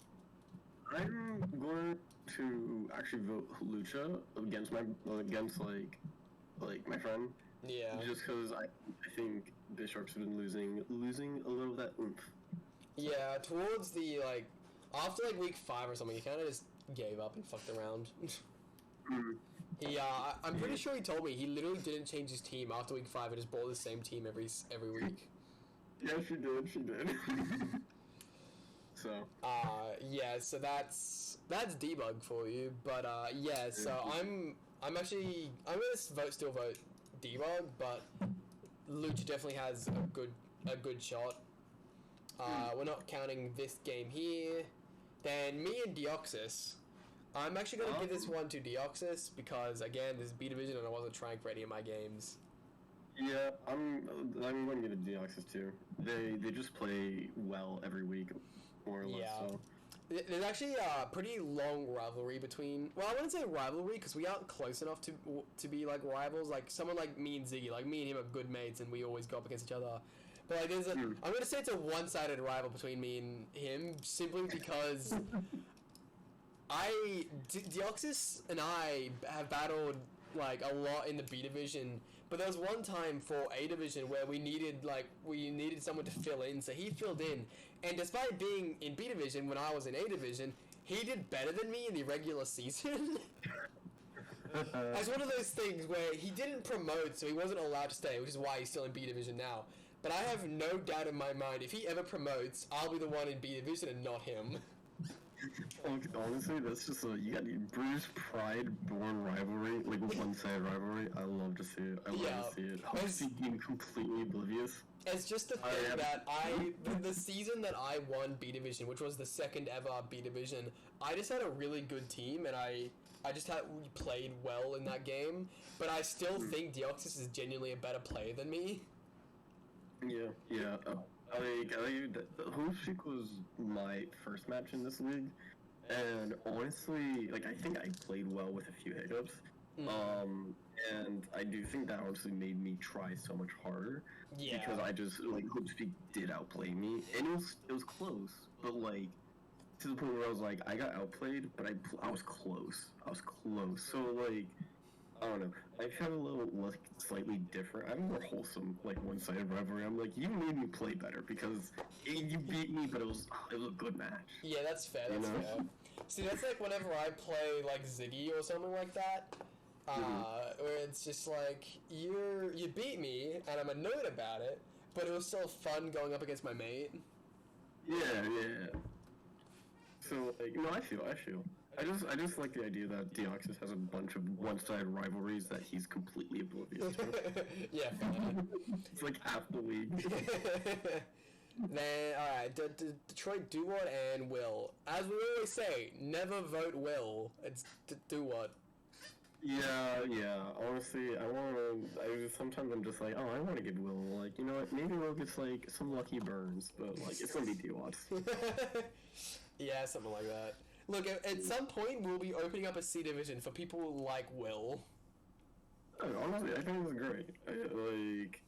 I'm going to actually vote Hawlucha against my friend. Yeah. Just because I think Bisharp's been losing a little of that oomph. Yeah, towards the, like, after, like, week 5 or something, he kind of just gave up and fucked around. I'm pretty sure he told me he literally didn't change his team after week 5 and just bought the same team every week. Yeah, she did. So. Yeah, so that's Debug for you, but, yeah, so I'm gonna still vote Debug, but Lucha definitely has a good shot. We're not counting this game here. Then me and Deoxys. I'm actually going to give this one to Deoxys because, again, this is B Division and I wasn't trying for any of my games. Yeah, I'm going to give it to Deoxys too. They just play well every week, more or less. Yeah. So. There's actually a pretty long rivalry between... Well, I wouldn't say rivalry because we aren't close enough to be, like, rivals. Like, someone like me and Ziggy, like, me and him are good mates and we always go up against each other. But, like, I'm going to say it's a one-sided rival between me and him simply because... Deoxys and I have battled, like, a lot in the B Division, but there was one time for A Division where we needed someone to fill in, so he filled in, and despite being in B Division when I was in A Division, he did better than me in the regular season. It's one of those things where he didn't promote, so he wasn't allowed to stay, which is why he's still in B Division now. But I have no doubt in my mind, if he ever promotes, I'll be the one in B Division and not him. Honestly, that's just you got the British pride-born rivalry, like one-sided rivalry. I love to see it. I love to see it. Obviously, being completely oblivious. It's just the thing that the season that I won B Division, which was the second ever B Division, I just had a really good team, and I just played well in that game. But I still think Deoxys is genuinely a better player than me. Yeah. Hawlucha was my first match in this league, and honestly, like, I think I played well with a few hiccups, And I do think that honestly made me try so much harder. Yeah. Because I just, like, Glizzy did outplay me. And it was close. But, like, to the point where I was like, I got outplayed, but I was close. I was close. So, like, I don't know. I felt a little, like, slightly different. I have a more wholesome, like, one-sided rivalry. I'm like, you made me play better because you beat me, but it was a good match. Yeah, that's fair. That's fair. See, that's like whenever I play like Ziggy or something like that, where it's just like you beat me and I'm annoyed about it, but it was still fun going up against my mate. Yeah. So, like, no, I feel. I just like the idea that Deoxys has a bunch of one-sided rivalries that he's completely oblivious to. Yeah, fair. It's like half the league. Then, alright, Detroit Dewott and Will. As we always say, never vote Will. It's Dewott. Yeah. Honestly, sometimes I'm just like, I want to give Will, like, you know what, maybe Will gets, like, some lucky burns, but, like, it's gonna be Dewott. Yeah, something like that. Look, at some point, we'll be opening up a C division for people like Will. Honestly, I think it's great. Like,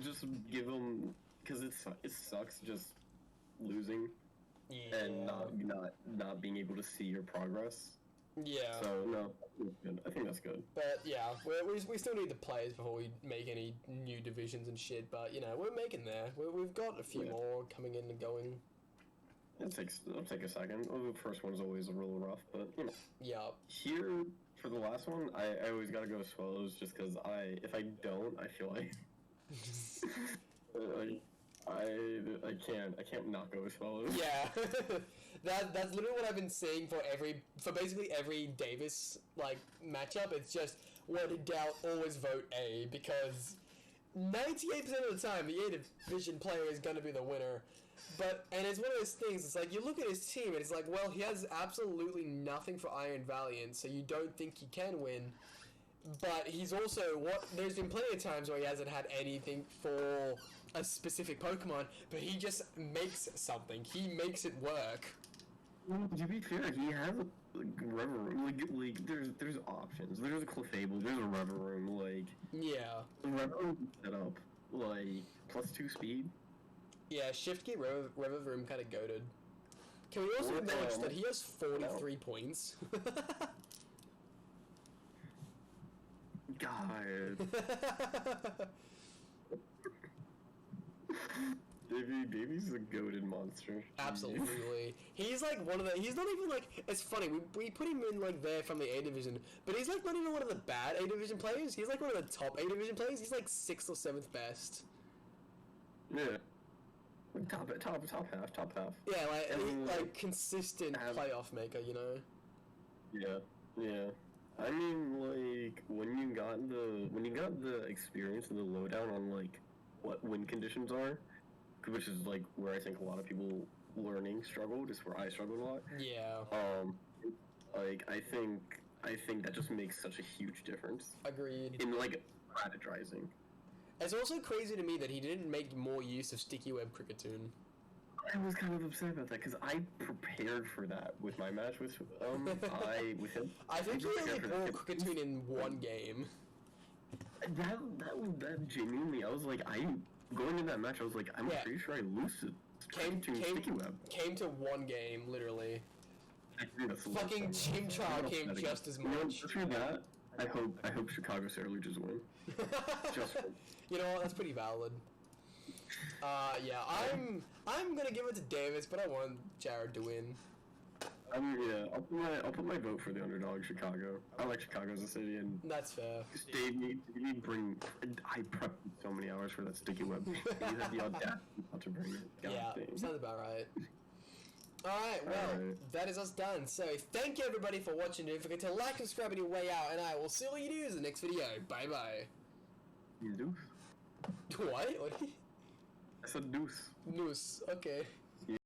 just give him, because it sucks just losing and not being able to see your progress. Yeah. So no, good. I think that's good. But yeah, we still need the players before we make any new divisions and shit. But you know, we're making there. We've got a few more coming in and going. It'll take a second. Well, the first one's always a little rough, but you know. Yeah. Here for the last one, I always gotta go Swellows just because if I don't, I feel like I can't not go with Swellows. Yeah. That's literally what I've been saying for basically every Davis like matchup. It's just when in doubt, always vote A, because 98% of the time the A division player is gonna be the winner. And it's one of those things, it's like, you look at his team, and it's like, well, he has absolutely nothing for Iron Valiant, so you don't think he can win. But he's also, there's been plenty of times where he hasn't had anything for a specific Pokemon, but he just makes something. He makes it work. Well, to be fair, he has a Reverie. Like there's options. There's a Clefable, there's a Reverie, like... Yeah. The Reverie set up, like, +2 speed. Yeah, Shift Gear Reverie kind of goated. Can we also acknowledge that he has 43 points? God. Davey's a goated monster. Absolutely. He's like one of the... He's not even like... It's funny, we put him in like there from the A Division, but he's like not even one of the bad A Division players. He's like one of the top A Division players. He's like 6th or 7th best. Yeah. Top half. Yeah, like consistent playoff maker, you know? Yeah. I mean, like, when you got the experience and the lowdown on, like, what win conditions are, which is, like, where I think a lot of people learning struggled, is where I struggled a lot. Yeah. Like, I think that just makes such a huge difference. Agreed. In, like, strategizing. It's also crazy to me that he didn't make more use of Sticky Web Cricketune. I was kind of upset about that, because I prepared for that with my match with him. I think he only brought Cricketune in one game. That genuinely, I was like, going in that match, I was like, I'm pretty sure I lost it. Came to one game, literally. I think that's fucking Chimchar came just as much. Through that, I hope Chicago Ceruledge win. Just you know what? That's pretty valid. Yeah, I'm gonna give it to Davis, but I want Jared to win. I'll put my vote for the underdog, Chicago. I like Chicago as a city, and that's fair. I prepped so many hours for that Sticky Web. You had the audacity not to bring it. Sounds about right. Alright, well, that is us done. So, thank you everybody for watching. Don't forget to like and subscribe on your way out, and I will see all you do in the next video. Bye-bye. Deuce? What? I said deuce. Noose, okay.